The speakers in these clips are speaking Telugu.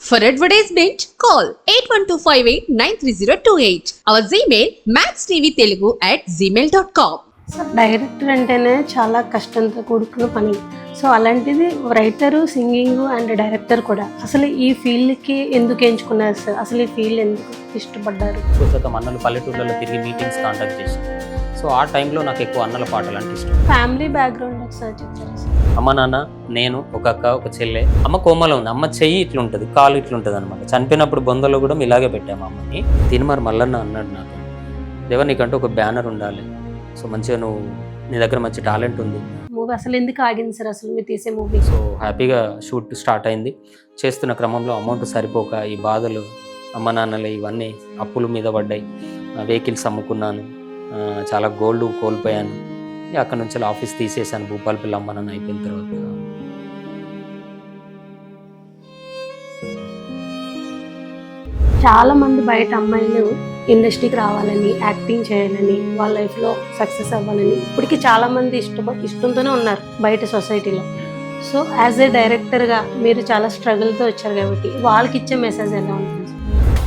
For advertisement, call 8125893028. Our Gmail maxtvtelugu@gmail.com. Director అంటేనే చాలా కష్టంతో కూడుకున్న పని. సో అలాంటిది రైటరు, సింగింగ్ అండ్ డైరెక్టర్ కూడా. అసలు ఈ ఫీల్డ్కి ఎందుకు ఎంచుకున్నారు సార్? అసలు ఈ ఫీల్డ్ ఎందుకు ఇష్టపడ్డారు? అన్నలు పల్లెటూళ్ళలో తిరిగి మీటింగ్స్ కాంటాక్ట్ చేసి, సో ఆ టైంలో నాకు ఎక్కువ అన్నల పాటలు అంటే ఇష్టం. ఫ్యామిలీ బ్యాక్గ్రౌండ్ ఒకసారి చెప్తారా సార్? అమ్మ, నాన్న, నేను, ఒక అక్క, ఒక చెల్లె. అమ్మ కోమలో ఉంది. అమ్మ చెయ్యి ఇట్లుంటుంది, కాలు ఇట్లుంటుంది అనమాట. చనిపోయినప్పుడు బొందలో కూడా ఇలాగే పెట్టాము అమ్మని. తిరుమల మల్లన్న అన్నాడు నాకు, దేవా నీకంటే ఒక బ్యానర్ ఉండాలి, సో మంచిగా నువ్వు, నీ దగ్గర మంచి టాలెంట్ ఉంది. మూవీ అసలు ఎందుకు ఆగింది సార్? అసలు మీరు తీసే మూవీ? సో హ్యాపీగా షూట్ స్టార్ట్ అయింది. చేస్తున్న క్రమంలో అమౌంట్ సరిపోక ఈ బాధలు, అమ్మ నాన్నలు ఇవన్నీ అప్పుల మీద పడ్డాయి. వెహికల్స్ అమ్ముకున్నాను, చాలా గోల్డ్ కోల్పోయాను. అక్కడ నుంచి ఆఫీస్ తీసేసాను. భూపాలపల్లి అమ్మ నాన్న అయిపోయిన తర్వాత చాలా మంది బయట అమ్మాయిలు ఇండస్ట్రీకి రావాలని, యాక్టింగ్ చేయాలని, వాళ్ళ లైఫ్లో సక్సెస్ అవ్వాలని ఇప్పటికీ చాలా మంది ఇష్టంతోనే ఉన్నారు బయట సొసైటీలో. సో యాజ్ ఏ డైరెక్టర్గా మీరు చాలా స్ట్రగుల్తో వచ్చారు కాబట్టి వాళ్ళకి ఇచ్చే మెసేజ్ ఎలా ఉంటుంది?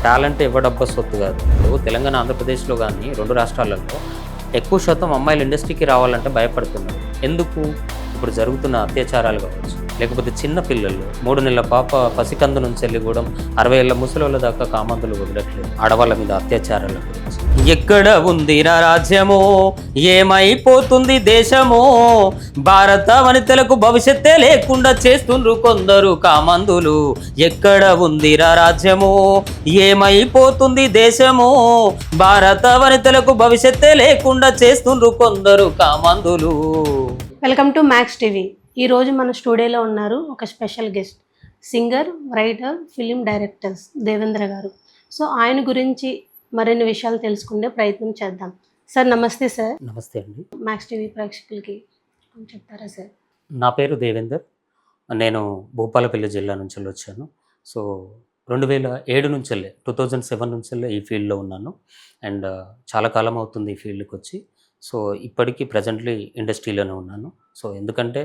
టాలెంట్ ఇవ్వడబ్బా సొత్తు కాదు. ఇప్పుడు తెలంగాణ, ఆంధ్రప్రదేశ్లో కానీ 2 రాష్ట్రాలలో ఎక్కువ శాతం అమ్మాయిలు ఇండస్ట్రీకి రావాలంటే భయపడుతున్నారు. ఎందుకు? ఇప్పుడు జరుగుతున్న అత్యాచారాలు కావచ్చు, లేకపోతే చిన్న పిల్లలు, 3 నెలల పాప పసికందు నుంచి వెళ్ళి కూడా 60 ఏళ్ళ ముసలోళ్ళ దాకా కామందులు వదలట్లేదు. ఆడవాళ్ళ మీద అత్యాచారాల గురించి. ఎక్కడ ఉంది రాజ్యమో, ఏమైపోతుంది దేశమో, భారత వనితలకు భవిష్యత్తే లేకుండా చేస్తుండ్రు కొందరు కామందులు. ఎక్కడ ఉంది రాజ్యమో, ఏమైపోతుంది దేశమో, భారత వనితలకు భవిష్యత్తే లేకుండా చేస్తుండ్రు కొందరు కామందులు. Welcome to Max TV. ఈరోజు మన స్టూడియోలో ఉన్నారు ఒక special guest, singer, writer, film directors Devendra garu. So ఆయన గురించి మరిన్ని విషయాలు తెలుసుకునే ప్రయత్నం చేద్దాం. సార్ నమస్తే. సార్ నమస్తే అండి. మ్యాక్స్ టీవీ ప్రేక్షకులకి చెప్తారా సార్? నా పేరు దేవేందర్. నేను భూపాలపల్లి జిల్లా నుంచి వచ్చాను. సో 2007 నుంచి 2007 నుంచి ఈ ఫీల్డ్లో ఉన్నాను. అండ్ చాలా కాలం అవుతుంది ఈ ఫీల్డ్కి వచ్చి. సో ఇప్పటికీ ప్రజెంట్లీ ఇండస్ట్రీలోనే ఉన్నాను. సో ఎందుకంటే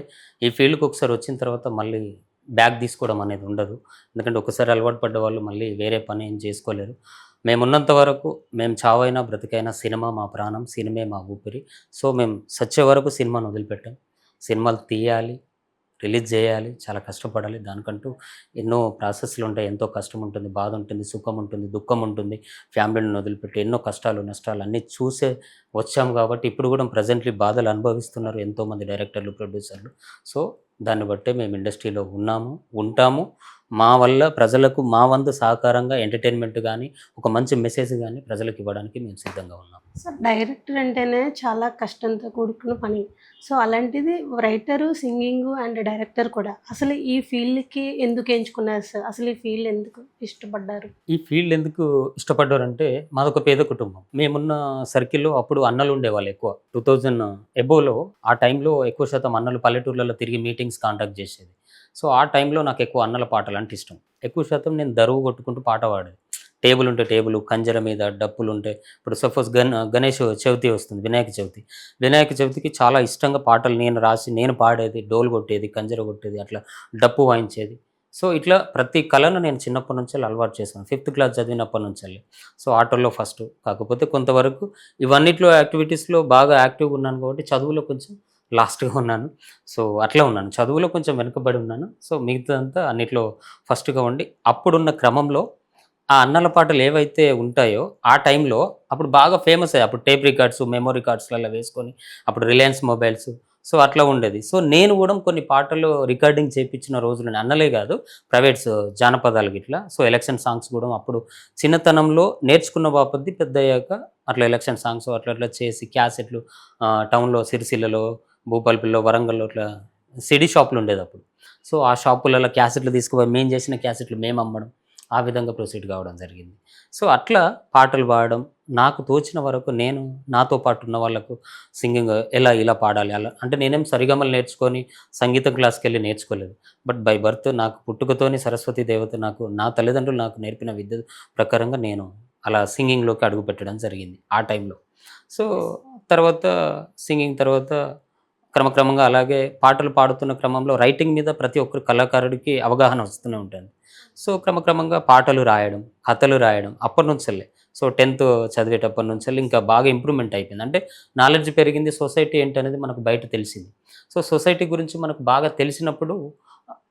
ఈ ఫీల్డ్కి ఒకసారి వచ్చిన తర్వాత మళ్ళీ బ్యాక్ తీసుకోవడం అనేది ఉండదు. ఎందుకంటే ఒకసారి అలవాటు పడ్డ వాళ్ళు మళ్ళీ వేరే పని ఏం చేసుకోలేరు. మేమున్నంత వరకు, మేము చావైనా బ్రతికైనా సినిమా మా ప్రాణం, సినిమే మా ఊపిరి. సో మేము సచ్చే వరకు సినిమాను వదిలిపెట్టాం. సినిమాలు తీయాలి, రిలీజ్ చేయాలి, చాలా కష్టపడాలి. దానికంటూ ఎన్నో ప్రాసెస్లు ఉంటాయి. ఎంతో కష్టం ఉంటుంది, బాధ ఉంటుంది, సుఖం ఉంటుంది, దుఃఖం ఉంటుంది. ఫ్యామిలీని వదిలిపెట్టి ఎన్నో కష్టాలు, నష్టాలు అన్నీ చూసే వచ్చాము కాబట్టి ఇప్పుడు కూడా ప్రజెంట్లీ బాధలు అనుభవిస్తున్నారు ఎంతోమంది డైరెక్టర్లు, ప్రొడ్యూసర్లు. సో దాన్ని బట్టే మేము ఇండస్ట్రీలో ఉన్నాము, ఉంటాము. మా వల్ల ప్రజలకు మా వంతు సహకారంగా ఎంటర్టైన్మెంట్ కానీ, ఒక మంచి మెసేజ్ కానీ ప్రజలకు ఇవ్వడానికి మేము సిద్ధంగా ఉన్నాము. సార్ డైరెక్టర్ అంటేనే చాలా కష్టంతో కూడుకున్న పని. సో అలాంటిది రైటరు, సింగింగ్ అండ్ డైరెక్టర్ కూడా. అసలు ఈ ఫీల్డ్కి ఎందుకు ఎంచుకున్నారు సార్? అసలు ఈ ఫీల్డ్ ఎందుకు ఇష్టపడ్డారు? ఈ ఫీల్డ్ ఎందుకు ఇష్టపడ్డారంటే, మాదొక పేద కుటుంబం. మేమున్న సర్కిల్లో అప్పుడు అన్నలు ఉండేవాళ్ళు ఎక్కువ. 2000 ఎబోలో ఆ టైంలో ఎక్కువ శాతం అన్నలు పల్లెటూర్లలో తిరిగి మీటింగ్స్ కాంటాక్ట్ చేసేది. సో ఆ టైంలో నాకు ఎక్కువ అన్నల పాటలు అంటే ఇష్టం. ఎక్కువ శాతం నేను దరువు కొట్టుకుంటూ పాట పాడేది. టేబుల్ ఉంటే టేబుల్, కంజర మీద డప్పులు ఉంటే, ఇప్పుడు సపోజ్ గణేష్ చవితి వస్తుంది, వినాయక చవితికి చాలా ఇష్టంగా పాటలు నేను రాసి నేను పాడేది, డోలు కొట్టేది, కంజర కొట్టేది, అట్లా డప్పు వాయించేది. సో ఇట్లా ప్రతి కళను నేను చిన్నప్పటి నుంచి అలవాటు చేశాను. 5th క్లాస్ చదివినప్పటి నుంచి. సో ఆటోల్లో ఫస్ట్, కాకపోతే కొంతవరకు ఇవన్నిట్లో యాక్టివిటీస్లో బాగా యాక్టివ్గా ఉన్నాను కాబట్టి చదువులో కొంచెం లాస్ట్గా ఉన్నాను. సో అట్లా ఉన్నాను, చదువులో కొంచెం వెనుకబడి ఉన్నాను. సో మిగతాదంతా అన్నిట్లో ఫస్ట్గా ఉండి, అప్పుడున్న క్రమంలో ఆ అన్నల పాటలు ఏవైతే ఉంటాయో ఆ టైంలో అప్పుడు బాగా ఫేమస్ అయ్యాయి. అప్పుడు టేప్ రికార్డ్స్, మెమొరీ కార్డ్స్లలో వేసుకొని, అప్పుడు రిలయన్స్ మొబైల్స్, సో అట్లా ఉండేది. సో నేను కూడా కొన్ని పాటలు రికార్డింగ్ చేయించిన రోజులు అన్నలే కాదు, ప్రైవేట్స్, జానపదాలు గిట్లా. సో ఎలక్షన్ సాంగ్స్ కూడా అప్పుడు చిన్నతనంలో నేర్చుకున్న బాపద్ది పెద్ద అయ్యాక అట్లా ఎలక్షన్ సాంగ్స్ అట్లా చేసి క్యాసెట్లు టౌన్లో, సిరిసిల్లలో, భూపాలపల్లిలో, వరంగల్లో ఇట్లా సిడీ షాపులు ఉండేది అప్పుడు. సో ఆ షాపులలో క్యాసెట్లు తీసుకుపోయి మేము చేసిన క్యాసెట్లు మేము అమ్మడం, ఆ విధంగా ప్రొసీడ్ కావడం జరిగింది. సో అట్లా పాటలు పాడడం, నాకు తోచిన వరకు నేను నాతో పాటు ఉన్న వాళ్ళకు సింగింగ్ ఇలా పాడాలి అలా అంటే, నేనేం సరిగమలు నేర్చుకొని సంగీతం క్లాస్కి వెళ్ళి నేర్చుకోలేదు. బట్ బై బర్త్ నాకు పుట్టుకతోని సరస్వతి దేవత నా తల్లిదండ్రులు నాకు నేర్పిన విద్య ప్రకారంగా నేను అలా సింగింగ్లోకి అడుగు పెట్టడం జరిగింది ఆ టైంలో. సో తర్వాత సింగింగ్ తర్వాత క్రమక్రమంగా అలాగే పాటలు పాడుతున్న క్రమంలో రైటింగ్ మీద ప్రతి ఒక్కరు కళాకారుడికి అవగాహన వస్తూనే ఉంటుంది. సో క్రమక్రమంగా పాటలు రాయడం, కథలు రాయడం అప్పటి నుంచెల్లే. సో 10th చదివేటప్పటి నుంచెల్లి ఇంకా బాగా ఇంప్రూవ్‌మెంట్ అయిపోయింది. అంటే నాలెడ్జ్ పెరిగింది. సొసైటీ ఏంటనేది మనకు బయట తెలిసింది. సో సొసైటీ గురించి మనకు బాగా తెలిసినప్పుడు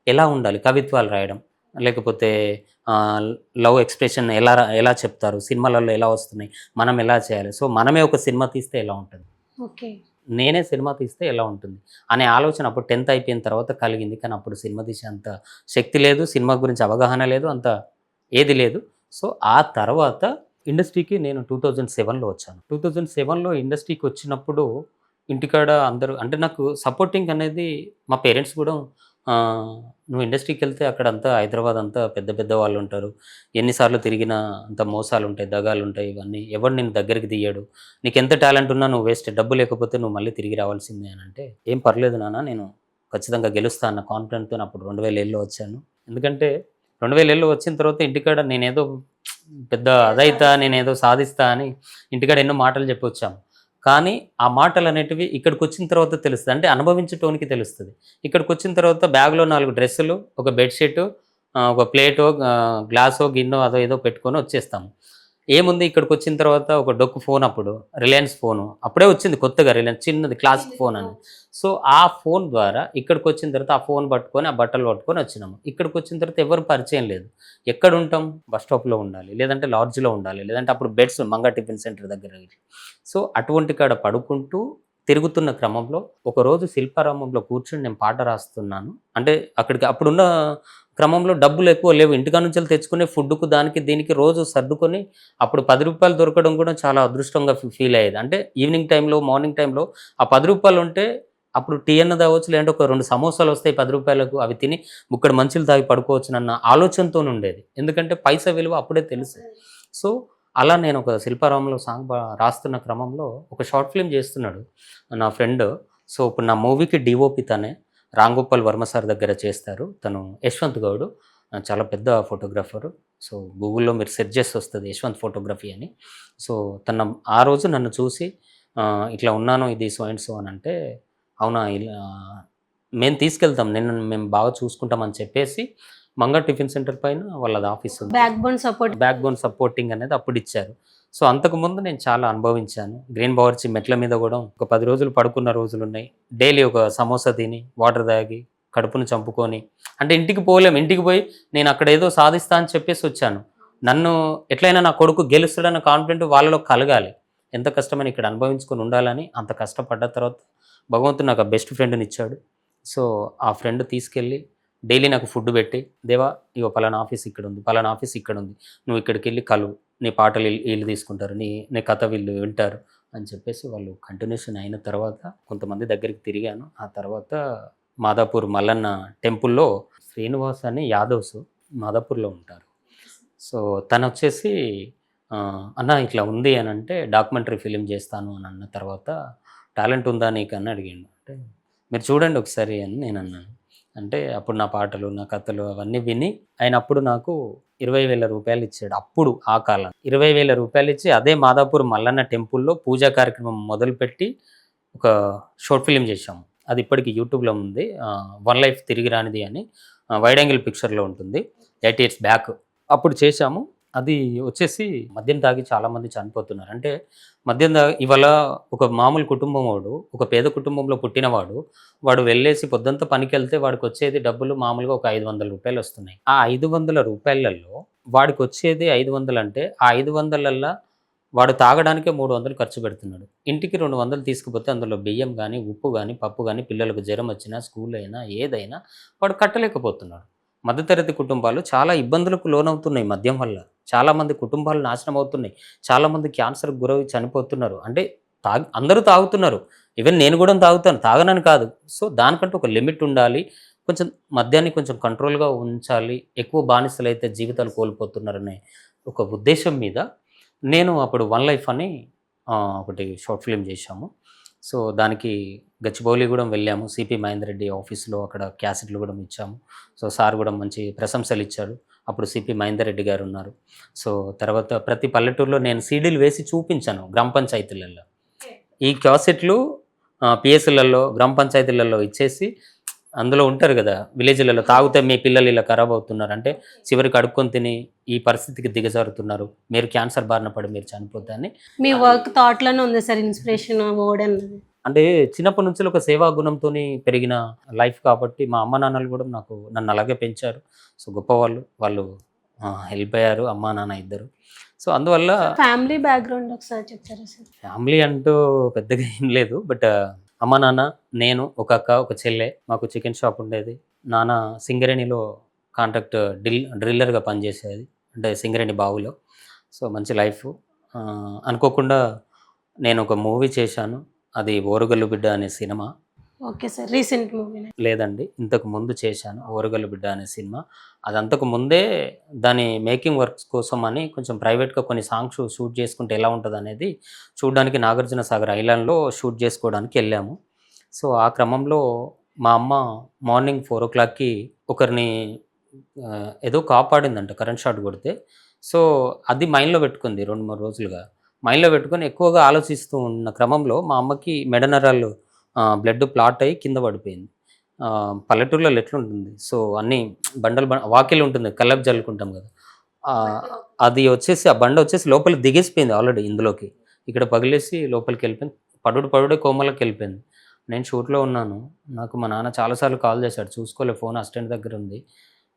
ఎలా ఉండాలి? కవిత్వాలు రాయడం, లేకపోతే లవ్ ఎక్స్‌ప్రెషన్ ఎలా చెప్తారు? సినిమాలలో ఎలా వస్తున్నాయి? మనం ఎలా చేయాలి? సో మనమే ఒక సినిమా తీస్తే ఎలా ఉంటది? ఓకే. నేనే సినిమా తీస్తే ఎలా ఉంటుంది? అనే ఆలోచన అప్పుడు 10th అయిపోయిన తర్వాత కలిగింది. కానీ అప్పుడు సినిమా తీసేంత శక్తి లేదు. సినిమా గురించి అవగాహన లేదు. అంత ఏది లేదు. సో ఆ తర్వాత ఇండస్ట్రీకి నేను 2007లో వచ్చాను. 2007లో ఇండస్ట్రీకి వచ్చినప్పుడు ఇంటికాడ అందరూ అంటే నాకు సపోర్టింగ్ అనేది మా పేరెంట్స్ కూడా "నువ్వు ఇండస్ట్రీకెళ్తే అక్కడంతా హైదరాబాద్ అంతా పెద్ద పెద్ద వాళ్ళుంటారు. ఎన్నిసార్లు తిరిగినా అంత మోసాలుంటాయి, దగాలుంటాయి ఇవన్నీ. ఎవడు నిన్ను దగ్గరికి తీయడు. నీకెంత టాలెంట్ ఉన్నా నువ్వు వేస్ట్. డబ్బు లేకపోతే నువ్వు మళ్ళీ తిరిగి రావాల్సిందే" అనంటే, "ఏం పర్లేదు నాన్న, నేను ఖచ్చితంగా గెలుస్తా" అన్న కాన్ఫిడెంట్‌తోని అప్పుడు 2007లో వచ్చాను. ఎందుకంటే 2007లో వచ్చిన తర్వాత ఇంటికాడ నేనేదో పెద్ద అదైతా, నేనేదో సాధిస్తా అని ఇంటికాడ ఎన్నో మాటలు చెప్పొచ్చాము. కానీ ఆ మాటలనేటివి ఇక్కడికొచ్చిన తర్వాత తెలుస్తది. అంటే అనుభవించేటోనికి తెలుస్తది. ఇక్కడికొచ్చిన తర్వాత బ్యాగ్‌లో 4 డ్రెస్సులు, ఒక బెడ్‌షీటు, ఒక ప్లేటో, గ్లాసో, గిన్నో అదో ఏదో పెట్టుకొని వచ్చేస్తాము. ఏముంది ఇక్కడికొచ్చిన తర్వాత ఒక డొక్కు ఫోన్ అప్పుడు. Reliance phone. అప్పుడే వచ్చింది కొత్తగా రిలయన్స్ చిన్నది క్లాసిక్ ఫోన్ అని. సో, ఆ ఫోన్ ద్వారా ఇక్కడికొచ్చిన తర్వాత ఆ ఫోన్ పట్టుకొని, ఆ బట్టలు పట్టుకొని వచ్చినాము. ఇక్కడికొచ్చిన తర్వాత ఎవరు పరిచయం లేదు. ఎక్కడుంటాం? బస్ స్టాప్‌లో ఉండాలి. లేదంటే లాడ్జ్‌లో ఉండాలి. లేదంటే అప్పుడు బెడ్స్ మంగా టిఫిన్ సెంటర్ దగ్గర. సో, అటువంటి కాడ పడుకుంటూ తిరుగుతున్న క్రమంలో ఒకరోజు శిల్పారామంలో కూర్చొని నేను పాట రాస్తున్నాను. అంటే అక్కడికి అప్పుడున్న క్రమంలో డబ్బులు ఎక్కువ లేవు. ఇంటికాడ నుంచెల్లి తెచ్చుకునే ఫుడ్‌కు దానికి దీనికి రోజు సర్దుకొని అప్పుడు రూ. 10 దొరకడం కూడా చాలా అదృష్టంగా ఫీల్ అయ్యేది. అంటే ఈవినింగ్ టైంలో, మార్నింగ్ టైంలో ఆ రూ. 10 ఉంటే అప్పుడు టీ అన్న తాగొచ్చు. లేదంటే ఒక 2 సమోసాలు వస్తాయి రూ. 10కు. అవి తిని బుక్కడు మంచిలు తాగి పడుకోవచ్చునన్న ఆలోచనతోనుండేది. ఎందుకంటే పైసా విలువ అప్పుడే తెలుసు. సో, అలా నేను ఒక శిల్పారామంలో సాంగ్ రాస్తున్న క్రమంలో ఒక షార్ట్ ఫిల్మ్ చేస్తున్నాడు నా ఫ్రెండ్. సో, ఇప్పుడు నా మూవీకి డీఓపీ తనే. రామ్ గోపాల్ వర్మ సార్ దగ్గర చేస్తారు. తను యశ్వంత్ గౌడ్. చాలా పెద్ద ఫోటోగ్రాఫరు. సో, గూగుల్‌లో మీరు సెర్చ్ చేస్తే వస్తది యశ్వంత్ ఫోటోగ్రఫీ అని. సో, ఆ రోజు నన్ను చూసి ఇట్లా ఉన్నాను, ఇది సో అండ్ సో అనంటే, అవునా ఇలా మేము తీసుకెళ్తాం. మేము బాగా చూసుకుంటాం అని చెప్పేసి మంగా టిఫిన్ సెంటర్ పైన వాళ్ళది ఆఫీస్ ఉంది. బ్యాక్ బోన్ సపోర్టింగ్ అనేది అప్పుడు ఇచ్చారు. సో, అంతకుముందు నేను చాలా అనుభవించాను. గ్రీన్ బావర్చి మెట్ల మీద కూడా ఒక 10 రోజులు పడుకున్న రోజులున్నాయి. డైలీ ఒక సమోసా తిని, వాటర్ తాగి, కడుపును చంపుకొని, అంటే ఇంటికి పోలేము. ఇంటికి పోయి నేను అక్కడ ఏదో సాధిస్తా అని చెప్పేసి వచ్చాను. నన్ను ఎట్లయినా నా కొడుకు గెలుస్తాడన్న కాన్ఫిడెంట్ వాళ్ళలో కలగాలి. ఎంత కష్టమైనా ఇక్కడ అనుభవించుకొని ఉండాలని అంత కష్టపడ్డ తర్వాత భగవంతుడు నాకు బెస్ట్ ఫ్రెండ్‌ని ఇచ్చాడు. సో, ఆ ఫ్రెండ్ తీసుకెళ్ళి డైలీ నాకు ఫుడ్ పెట్టి, "దేవా ఇగో పలానా ఆఫీస్ ఇక్కడుంది, పలానా ఆఫీస్ ఇక్కడుంది. నువ్వు ఇక్కడికెళ్ళి కలువు. నీ పాటలు ఈళ్ళు తీసుకుంటారు. నీ కథ వీళ్ళు వింటారు" అని చెప్పేసి వాళ్ళు కంటిన్యూషన్ అయిన తర్వాత కొంతమంది దగ్గరికి తిరిగాను. ఆ తర్వాత మాదాపూర్ మల్లన్న టెంపుల్‌లో శ్రీనివాస్ అని యాదవ్స్ మాదాపూర్‌లో ఉంటారు. సో, తనొచ్చేసి "అన్న ఇట్లా ఉంది" అనంటే, "డాక్యుమెంటరీ ఫిల్మ్ చేస్తాను" అని అన్న తర్వాత, "టాలెంట్ ఉందా నీకు" అని అడిగిండు. అంటే, "మీరు చూడండి ఒకసారి" అని నేనన్నాను. అంటే అప్పుడు నా పాటలు, నా కథలు అవన్నీ విని ఆయన అప్పుడు నాకు రూ. 20,000 ఇచ్చాడు. అప్పుడు ఆ కాలం. రూ. 20,000 ఇచ్చి అదే మాదాపూర్ మల్లన్న టెంపుల్‌లో పూజా కార్యక్రమం మొదలుపెట్టి ఒక షార్ట్ ఫిల్మ్ చేశాము. అది ఇప్పటికి యూట్యూబ్‌లో ఉంది. 'వన్ లైఫ్ తిరిగి రానిది' అని వైడ్ యాంగిల్ పిక్చర్‌లో ఉంటుంది. 8 ఇయర్స్ బ్యాక్ అప్పుడు చేశాము. అది వచ్చేసి మద్యం తాగి చాలామంది చనిపోతున్నారు. అంటే మద్యం ఇవాళ ఒక మామూలు కుటుంబం వాడు, ఒక పేద కుటుంబంలో పుట్టినవాడు, వాడు వెళ్ళేసి పొద్దంతా పనికెళ్తే వాడికొచ్చేది డబ్బులు మామూలుగా ఒక రూ. 500 వస్తున్నాయి. ఆ రూ. 500 వాడికొచ్చేది 500 అంటే, ఆ 500 వాడు తాగడానికే 300 ఖర్చు పెడుతున్నాడు. ఇంటికి 200 తీసుకుపోతే అందులో బియ్యం గానీ, ఉప్పు గానీ, పప్పు గానీ, పిల్లలకు జ్వరం వచ్చినా, స్కూల్ అయినా, ఏదైనా వాడు కట్టలేకపోతున్నాడు. మధ్యతరగతి కుటుంబాలు చాలా ఇబ్బందులకు లోనవుతున్నాయి మద్యం వల్ల. చాలామంది కుటుంబాలు నాశనం అవుతున్నాయి. చాలామంది క్యాన్సర్‌కి గురై చనిపోతున్నారు. అంటే అందరూ తాగుతున్నారు. ఈవెన్ నేను కూడా తాగుతాను. తాగనని కాదు. సో, దానికంటూ ఒక లిమిట్ ఉండాలి. కొంచెం మద్యాన్ని కొంచెం కంట్రోల్‌గా ఉంచాలి. ఎక్కువ బానిసలైతే జీవితాలు కోల్పోతున్నారనే ఒక ఉద్దేశం మీద నేను అప్పుడు 'వన్ లైఫ్' అని ఒకటి షార్ట్ ఫిల్మ్ చేశాము. సో, దానికి గచ్చిబౌలిగూడెం వెళ్ళాము. సిపి మహేందర్ రెడ్డి ఆఫీస్‌లో అక్కడ క్యాసెట్లు కూడా ఇచ్చాము. సో, సార్ కూడా మంచి ప్రశంసలు ఇచ్చారు. అప్పుడు సిపి మహేందర్ రెడ్డి గారు ఉన్నారు. సో, తర్వాత ప్రతి పల్లెటూరులో నేను సీడీలు వేసి చూపించాను గ్రామ పంచాయతీలలో. ఈ క్యాసెట్లు పిఎస్‌లలో, గ్రామ పంచాయతీలలో ఇచ్చేసి అందులో ఉంటారు కదా విలేజ్లలో, తాగితే మీ పిల్లలు ఇలా ఖరాబ్ అవుతున్నారు అంటే చివరికి అడుక్కొని తిని ఈ పరిస్థితికి దిగజారుతున్నారు, మీరు క్యాన్సర్ బారిన పడి మీరు చనిపోద్దని. మీ వర్క్ థాట్ లోనే ఉంది సార్ ఇన్స్పిరేషన్ వర్డ్ అన్నది. అంటే చిన్నప్పటి నుంచి ఒక సేవా గుణంతో పెరిగిన లైఫ్ కాబట్టి మా అమ్మ నాన్నలు కూడా నన్ను అలాగే పెంచారు. సో గొప్పవాళ్ళు, వాళ్ళు హెల్ప్ అయ్యారు అమ్మా నాన్న ఇద్దరు. సో అందువల్ల ఫ్యామిలీ బ్యాక్గ్రౌండ్ ఒకసారి చెప్తారా సార్? ఫ్యామిలీ అంటూ పెద్దగా ఏం లేదు. బట్ అమ్మ నాన్న, నేను, ఒక అక్క, ఒక చెల్లె. మాకు చికెన్ షాప్ ఉండేది. నాన్న సింగరేణిలో కాంట్రాక్ట్ డ్రిల్లర్గా పనిచేసేది, అంటే సింగరేణి బావులో. సో మంచి లైఫ్. అనుకోకుండా నేను ఒక మూవీ చేశాను, అది ఓరుగల్లు బిడ్డ అనే cinema. Okay sir, recent movie? లేదండి, ఇంతకు ముందు చేశాను ఓరుగల్లు బిడ్డ అనే సినిమా. అది అంతకు ముందే దాని మేకింగ్ వర్క్స్ కోసం అని కొంచెం ప్రైవేట్గా కొన్ని సాంగ్స్ షూట్ చేసుకుంటే ఎలా ఉంటుంది అనేది చూడడానికి నాగార్జున సాగర్ ఐలాండ్లో షూట్ చేసుకోవడానికి వెళ్ళాము. సో ఆ క్రమంలో మా అమ్మ మార్నింగ్ 4 o'clockకి ఒకరిని ఏదో కాపాడిందంట కరెంట్ షాట్ కొడితే. సో అది మైండ్లో పెట్టుకుంది 2-3 రోజులుగా. మైండ్లో పెట్టుకొని ఎక్కువగా ఆలోచిస్తూ ఉన్న క్రమంలో మా అమ్మకి మెడ నరాలు బ్లడ్ క్లాట్ అయ్యి కింద పడిపోయింది. పల్లెటూరులలో ఎట్లుంటుంది, సో అన్నీ బండలు వాకిలి ఉంటుంది, కల్లాపు జల్లుకుంటాం కదా, అది వచ్చేసి ఆ బండ వచ్చేసి లోపలికి దిగేసిపోయింది ఆల్రెడీ ఇందులోకి. ఇక్కడ పగిలేసి లోపలికి వెళ్ళిపోయింది, పడుడే కోమలోకి వెళ్ళిపోయింది. నేను షూట్లో ఉన్నాను. నాకు మా నాన్న చాలాసార్లు కాల్ చేశాడు, చూసుకోలే, ఫోన్ అసిస్టెంట్ దగ్గర ఉంది.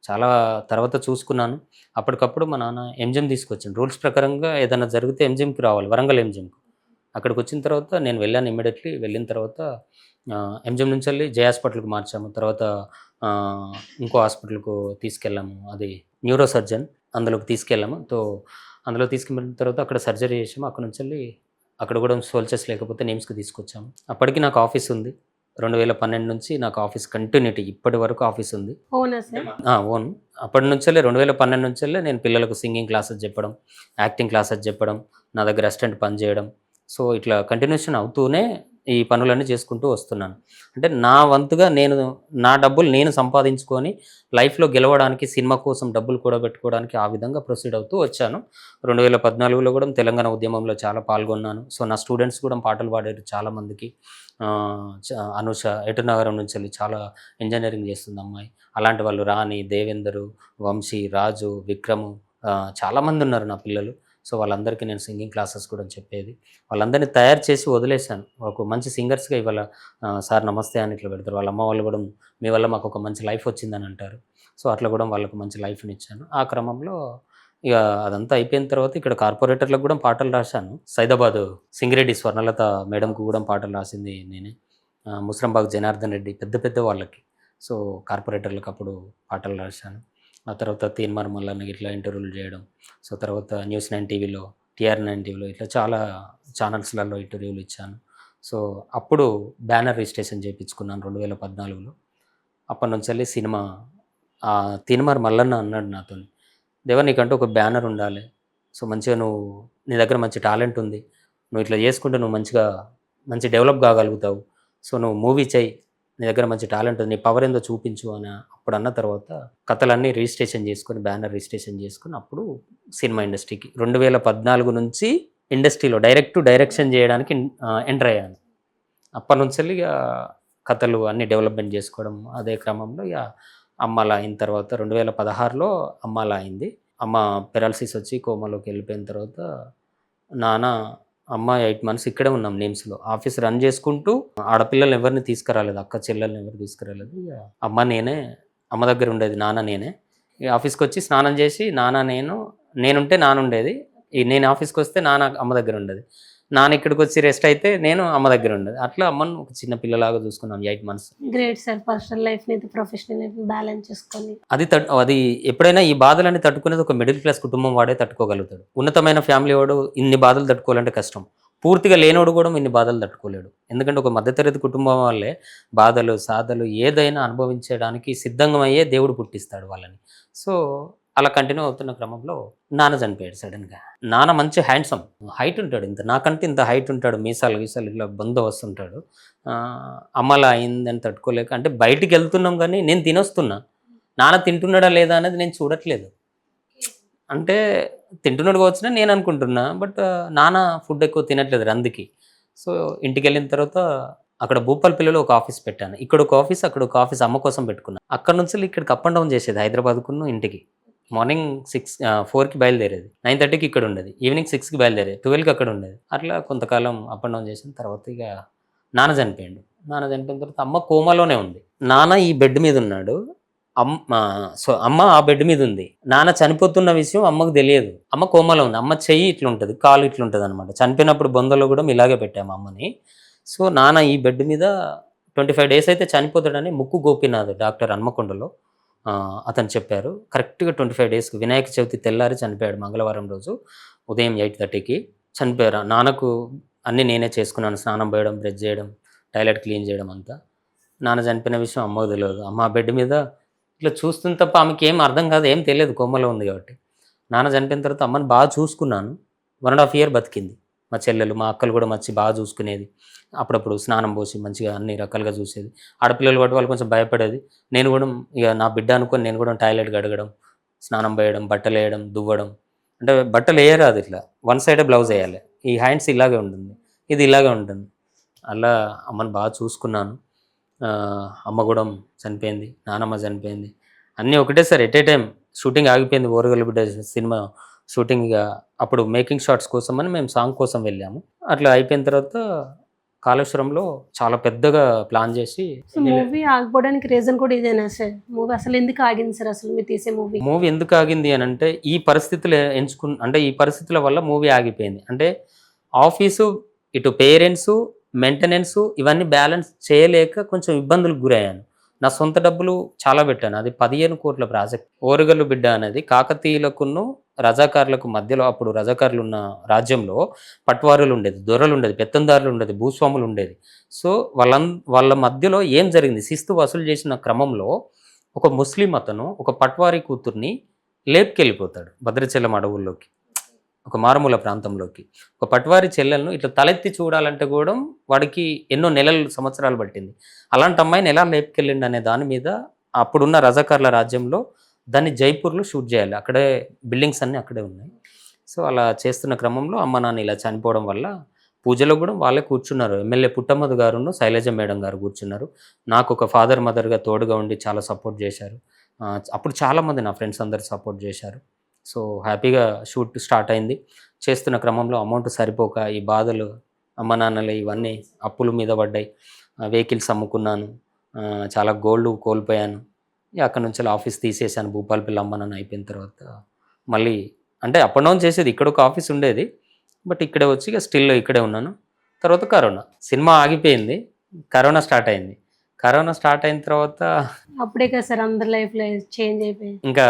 చాలా తర్వాత చూసుకున్నాను. అప్పటికప్పుడు మా నాన్న ఎంజిఎం తీసుకొచ్చాను. రూల్స్ ప్రకారంగా ఏదైనా జరిగితే ఎంజిఎంకి రావాలి, వరంగల్ ఎంజిఎంకి. అక్కడికి వచ్చిన తర్వాత నేను వెళ్ళాను. ఇమ్మీడియట్లీ వెళ్ళిన తర్వాత ఎంజిఎం నుంచి వెళ్ళి జే హాస్పిటల్కి మార్చాము. తర్వాత ఇంకో హాస్పిటల్కు తీసుకెళ్ళాము, అది న్యూరో సర్జన్, అందులోకి తీసుకెళ్ళాము. అందులో తీసుకెళ్ళిన తర్వాత అక్కడ సర్జరీ చేసాము. అక్కడ నుంచి వెళ్ళి అక్కడ కూడా సోల్జర్స్ లేకపోతే నేమ్స్కి తీసుకొచ్చాము. అప్పటికి నాకు ఆఫీస్ ఉంది. 2012 నుంచి నాకు ఆఫీస్ కంటిన్యూటీ ఇప్పటి వరకు ఆఫీస్ ఉంది. ఓనా సార్? ఓన్. అప్పటి నుంచి 2012 నుంచి నేను పిల్లలకు సింగింగ్ క్లాసెస్ చెప్పడం, యాక్టింగ్ క్లాసెస్ చెప్పడం, నా దగ్గర అసిస్టెంట్ పని చేయడం. సో ఇట్లా కంటిన్యూషన్ అవుతూనే ఈ పనులన్నీ చేసుకుంటూ వస్తున్నాను. అంటే నా వంతుగా నా డబ్బులు నేను సంపాదించుకొని లైఫ్లో గెలవడానికి, సినిమా కోసం డబ్బులు కూడబెట్టుకోవడానికి ఆ విధంగా ప్రొసీడ్ అవుతూ వచ్చాను. 2014లో కూడా తెలంగాణ ఉద్యమంలో చాలా పాల్గొన్నాను. సో నా స్టూడెంట్స్ కూడా పాటలు పాడారు చాలామందికి. అనుష ఎటునగరం నుంచి వెళ్ళి చాలా ఇంజనీరింగ్ చేస్తుంది అమ్మాయి. అలాంటి వాళ్ళు రాణి, దేవేందరు, వంశీ, రాజు, విక్రము, చాలామంది ఉన్నారు నా పిల్లలు. సో వాళ్ళందరికీ నేను సింగింగ్ క్లాసెస్ కూడా చెప్పేది. వాళ్ళందరినీ తయారు చేసి వదిలేశాను. ఒక మంచి సింగర్స్గా ఇవాళ సార్ నమస్తే అని ఇట్లా పెడతారు. వాళ్ళ అమ్మ వాళ్ళు కూడా మీ వల్ల మాకు ఒక మంచి లైఫ్ వచ్చిందని అంటారు. సో అట్లా కూడా వాళ్ళకు మంచి లైఫ్ని ఇచ్చాను. ఆ క్రమంలో ఇక అదంతా అయిపోయిన తర్వాత ఇక్కడ కార్పొరేటర్లకు కూడా పాటలు రాశాను. సైదాబాద్ సింగిరెడ్డి స్వర్ణలత మేడంకు కూడా పాటలు రాసింది నేనే. ముస్రంబాగ్ జనార్దన్ రెడ్డి, పెద్ద వాళ్ళకి, సో కార్పొరేటర్లకు అప్పుడు పాటలు రాశాను. ఆ తర్వాత తీన్మార్ మల్లన్న ఇట్లా ఇంటర్వ్యూలు చేయడం. సో తర్వాత న్యూస్ 9 టీవీలో, TR9 టీవీలో ఇట్లా చాలా ఛానల్స్లలో ఇంటర్వ్యూలు ఇచ్చాను. సో అప్పుడు బ్యానర్ రిజిస్ట్రేషన్ చేయించుకున్నాను 2014లో. అప్పటి నుంచి వెళ్ళి సినిమా తీన్మార్ మల్లన్న అన్నాడు నాతో, దేవా నీకంటూ ఒక బ్యానర్ ఉండాలి. సో మంచిగా నీ దగ్గర మంచి టాలెంట్ ఉంది, నువ్వు ఇట్లా చేసుకుంటే నువ్వు మంచి డెవలప్ కాగలుగుతావు. సో నువ్వు మూవీ చేయి, నీ దగ్గర మంచి టాలెంట్ ఉంది, నీ పవర్ ఏందో చూపించు అని అప్పుడు అన్న తర్వాత కథలన్నీ రిజిస్ట్రేషన్ చేసుకొని, బ్యానర్ రిజిస్ట్రేషన్ చేసుకొని అప్పుడు సినిమా ఇండస్ట్రీకి 2014 నుంచి ఇండస్ట్రీలో డైరెక్షన్ చేయడానికి ఎంటర్ అయ్యాను. అప్పటి నుంచి వెళ్ళి ఇక కథలు అన్నీ డెవలప్మెంట్ చేసుకోవడం. అదే క్రమంలో ఇక అమ్మాలా అయిన తర్వాత 2016లో అమ్మాలా అయింది. అమ్మ పెరాలసిస్ వచ్చి కోమాలోకి వెళ్ళిపోయిన తర్వాత అమ్మ 8 months ఇక్కడే ఉన్నాం నేమ్స్లో. ఆఫీస్ రన్ చేసుకుంటూ ఆడపిల్లలు ఎవరిని తీసుకురాలేదు, అక్క చెల్లెల్ని ఎవరు తీసుకురాలేదు. ఇక అమ్మ దగ్గర ఉండేది, నాన్న నేనే. ఇక ఆఫీస్కి వచ్చి స్నానం చేసి నేనుంటే నాన్న ఉండేది, నేను ఆఫీస్కి వస్తే అమ్మ దగ్గర ఉండేది. నాన్న ఇక్కడికి వచ్చి రెస్ట్ అయితే నేను అమ్మ దగ్గర ఉండేది. అట్లా అమ్మను ఒక చిన్న పిల్లలాగా చూసుకున్నాం 8 months. Great sir, personal life ని ప్రొఫెషనల్ లైఫ్ బ్యాలెన్స్ చేసుకొని. అది ఎప్పుడైనా ఈ బాధలన్నీ తట్టుకునేది ఒక మిడిల్ క్లాస్ కుటుంబం వాడే తట్టుకోగలుగుతాడు. ఉన్నతమైన ఫ్యామిలీ వాడు ఇన్ని బాధలు తట్టుకోవాలంటే కష్టం. పూర్తిగా లేనోడు కూడా ఇన్ని బాధలు తట్టుకోలేడు. ఎందుకంటే ఒక మధ్యతరగతి కుటుంబం వాళ్ళే బాధలు సాధలు ఏదైనా అనుభవించడానికి సిద్ధంగా దేవుడు పుట్టిస్తాడు వాళ్ళని. సో అలా కంటిన్యూ అవుతున్న క్రమంలో నాన్న చనిపోయాడు సడన్గా. నాన్న మంచి హ్యాండ్సమ్, హైట్ ఉంటాడు, నాకంటే ఇంత హైట్ ఉంటాడు, మీసాలు ఇట్లా వస్తుంటాడు. అమ్మలా అయిందని తట్టుకోలేక, అంటే బయటికి వెళ్తున్నాం కానీ నేను తినొస్తున్నా, నాన్న తింటున్నాడా లేదా అనేది నేను చూడట్లేదు. అంటే తింటున్నాడు కావచ్చునా నేను అనుకుంటున్నా, బట్ నాన్న ఫుడ్ ఎక్కువ తినట్లేదు రందికి. సో ఇంటికి వెళ్ళిన తర్వాత అక్కడ భూపాలపల్లిలో ఒక ఆఫీస్ పెట్టాను. ఇక్కడ ఒక ఆఫీస్, అక్కడ ఒక ఆఫీస్ అమ్మ కోసం పెట్టుకున్నాను. అక్కడ నుంచి ఇక్కడికి అప్ అండ్ డౌన్ చేసేది హైదరాబాద్‌కును ఇంటికి. మార్నింగ్ 4కి బయలుదేరేది. 9:30కి ఇక్కడ ఉండేది. ఈవినింగ్ 6కి బయలుదేరేది. 12కి అక్కడ ఉండేది. అట్లా కొంతకాలం అప్ అండ్ డౌన్ చేసిన తర్వాత ఇక నాన్న చనిపోయిండు. నాన్న చనిపోయిన తర్వాత అమ్మ కోమాలోనే ఉంది. నాన్న ఈ బెడ్ మీద ఉన్నాడు. అమ్మ ఆ బెడ్ మీద ఉంది. నాన్న చనిపోతున్న విషయం అమ్మకు తెలియదు. అమ్మ కోమాలో ఉంది. అమ్మ చెయ్యి ఇట్లా ఉంటుంది, కాలు ఇట్లా ఉంటుంది అనమాట. చనిపోయినప్పుడు బొందలో కూడా ఇలాగే పెట్టాము అమ్మని. సో నాన్న ఈ బెడ్ మీద 25 డేస్ అయితే చనిపోతాడని ముక్కు గోపినాథ్ డాక్టర్ హన్మకొండలో అతను చెప్పారు. కరెక్ట్గా 25 డేస్కి వినాయక చవితి తెల్లారి చనిపోయాడు. మంగళవారం రోజు ఉదయం 8:30కి చనిపోయారు. నాన్నకు అన్నీ నేనే చేసుకున్నాను. స్నానం పోయడం, బ్రష్ చేయడం, టాయిలెట్ క్లీన్ చేయడం అంతా. నాన్న చనిపోయిన విషయం అమ్మకు తెలియదు. అమ్మ ఆ బెడ్ మీద ఇట్లా చూస్తుంది తప్ప ఆమెకి ఏం అర్థం కాదు, ఏం తెలియదు, కోమలో ఉంది కాబట్టి. నాన్న చనిపోయిన తర్వాత అమ్మని బాగా చూసుకున్నాను. 1.5 ఇయర్ బతికింది. మా చెల్లెలు, మా అక్కలు కూడా మంచి బాగా చూసుకునేది. అప్పుడప్పుడు స్నానం పోసి మంచిగా అన్ని రకాలుగా చూసేది. ఆడపిల్లలు బట్టి వాళ్ళు కొంచెం భయపడేది. నేను కూడా ఇక నా బిడ్డ అనుకొని నేను కూడా టాయిలెట్ గడగడం, స్నానం పోయడం, బట్టలు వేయడం, దువ్వడం. అంటే బట్టలు వేయరాదు, ఇట్లా వన్ సైడే బ్లౌజ్ వేయాలి. ఈ హ్యాండ్స్ ఇలాగే ఉంటుంది, ఇది ఇలాగే ఉంటుంది. అలా అమ్మని బాగా చూసుకున్నాను. అమ్మ కూడా చనిపోయింది, నానమ్మ చనిపోయింది. అన్నీ ఒకటేసారి ఎట్ ఏ టైం షూటింగ్ ఆగిపోయింది. ఓరగల్లు బిడ్డ సినిమా షూటింగ్ ఇక అప్పుడు మేకింగ్ షాట్స్ కోసం అని మేము సాంగ్ కోసం వెళ్ళాము. అట్లా అయిపోయిన తర్వాత కాళేశ్వరంలో చాలా పెద్దగా ప్లాన్ చేసి మూవీ ఆగిపోవడానికి రీజన్ కూడా ఇదేనా సార్? మూవీ అసలు ఎందుకు ఆగింది సార్? అసలు మీరు తీసే మూవీ ఎందుకు ఆగింది అని అంటే ఈ పరిస్థితులు అంటే ఈ పరిస్థితుల వల్ల మూవీ ఆగిపోయింది. అంటే ఆఫీసు, ఇటు పేరెంట్స్, మెయింటెనెన్స్ ఇవన్నీ బ్యాలెన్స్ చేయలేక కొంచెం ఇబ్బందులకు గురయ్యాను. నా సొంత డబ్బులు చాలా పెట్టాను. అది 15 కోట్ల ప్రాజెక్ట్. ఓరగల్లు బిడ్డ అనేది కాకతీయులకును రజాకారులకు మధ్యలో, అప్పుడు రజాకారులు ఉన్న రాజ్యంలో పట్వారులు ఉండేది, దొరలు ఉండేది, పెత్తందారులు ఉండేది, భూస్వాములు ఉండేది. సో వాళ్ళ మధ్యలో ఏం జరిగింది, శిస్తు వసూలు చేసిన క్రమంలో ఒక ముస్లిం అతను ఒక పట్వారీ కూతుర్ని లేపుకెళ్ళిపోతాడు భద్రాచలం అడవుల్లోకి, ఒక మారుమూల ప్రాంతంలోకి. ఒక పట్వారి చెల్లెలను ఇట్లా తలెత్తి చూడాలంటే కూడా వాడికి ఎన్నో నెలలు, సంవత్సరాలు పట్టింది. అలాంటి అమ్మాయిని ఎలా లేపుకెళ్ళిండి అనే దాని మీద అప్పుడున్న రజాకార్ల రాజ్యంలో దాన్ని జైపూర్లో షూట్ చేయాలి. అక్కడే బిల్డింగ్స్ అన్నీ అక్కడే ఉన్నాయి. సో అలా చేస్తున్న క్రమంలో అమ్మ నాన్న ఇలా చనిపోవడం వల్ల పూజలో కూడా వాళ్ళే కూర్చున్నారు. ఎమ్మెల్యే పుట్టమ్మద్ గారును శైలజ మేడం గారు కూర్చున్నారు. నాకు ఒక ఫాదర్ మదర్గా తోడుగా ఉండి చాలా సపోర్ట్ చేశారు. అప్పుడు చాలామంది నా ఫ్రెండ్స్ అందరు సపోర్ట్ చేశారు. సో హ్యాపీగా షూట్ స్టార్ట్ అయింది. చేస్తున్న క్రమంలో అమౌంట్ సరిపోక ఈ బాధలు, అమ్మ నాన్నలు ఇవన్నీ అప్పుల మీద పడ్డాయి. వెహికల్స్ అమ్ముకున్నాను, చాలా గోల్డ్ కోల్పోయాను. అక్కడ నుంచి ఆఫీస్ తీసేసాను. భూపాలపల్లి అమ్మ నాన్న అయిపోయిన తర్వాత మళ్ళీ అంటే అప్ అండ్ డౌన్ చేసేది. ఇక్కడ ఒక ఆఫీస్ ఉండేది, బట్ ఇక్కడే వచ్చి ఇక స్టిల్ ఇక్కడే ఉన్నాను. తర్వాత కరోనా, సినిమా ఆగిపోయింది, కరోనా స్టార్ట్ అయింది. కరోనా స్టార్ట్ అయిన తర్వాత అప్పుడే కదా సార్ అందరి లైఫ్లో చేంజ్ అయిపోయింది. ఇంకా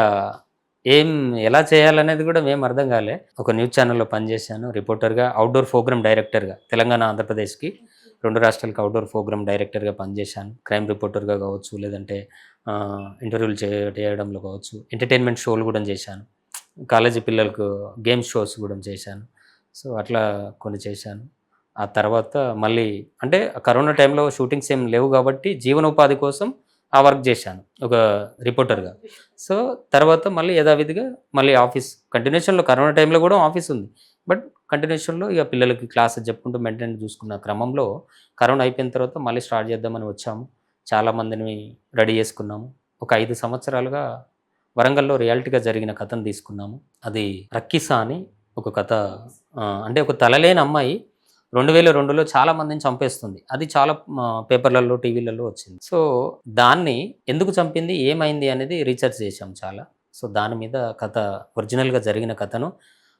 ఎలా చేయాలనేది కూడా మేము అర్థం కాలే. ఒక న్యూస్ ఛానల్లో పనిచేశాను రిపోర్టర్గా, అవుట్డోర్ ప్రోగ్రామ్ డైరెక్టర్గా. తెలంగాణ, ఆంధ్రప్రదేశ్కి 2 రాష్ట్రాలకు అవుట్డోర్ ప్రోగ్రామ్ డైరెక్టర్గా పనిచేశాను. క్రైమ్ రిపోర్టర్గా కావచ్చు, లేదంటే ఇంటర్వ్యూలు చేయడంలో కావచ్చు, ఎంటర్టైన్మెంట్ షోలు కూడా చేశాను. కాలేజీ పిల్లలకు గేమ్ షోస్ కూడా చేశాను. సో అట్లా కొన్ని చేశాను. ఆ తర్వాత మళ్ళీ అంటే కరోనా టైంలో షూటింగ్స్ ఏం లేవు కాబట్టి జీవనోపాధి కోసం ఆ వర్క్ చేశాను ఒక రిపోర్టర్గా. సో తర్వాత మళ్ళీ యథావిధిగా మళ్ళీ ఆఫీస్ కంటిన్యూషన్లో, కరోనా టైంలో కూడా ఆఫీస్ ఉంది, బట్ కంటిన్యూషన్లో ఇక పిల్లలకి క్లాసెస్ చెప్పుకుంటూ మెయింటైన్ చూసుకున్న క్రమంలో కరోనా అయిపోయిన తర్వాత మళ్ళీ స్టార్ట్ చేద్దామని వచ్చాము. చాలామందిని రెడీ చేసుకున్నాము. ఒక 5 సంవత్సరాలుగా వరంగల్లో రియాలిటీగా జరిగిన కథను తీసుకున్నాము. అది రక్కీసా అని ఒక కథ. అంటే ఒక తలలేని అమ్మాయి 2002లో చాలా మందిని చంపేస్తుంది. అది చాలా పేపర్లలో, టీవీలలో వచ్చింది. సో దాన్ని ఎందుకు చంపింది, ఏమైంది అనేది రీసెర్చ్ చేశాం చాలా. సో దాని మీద కథ, ఒరిజినల్గా జరిగిన కథను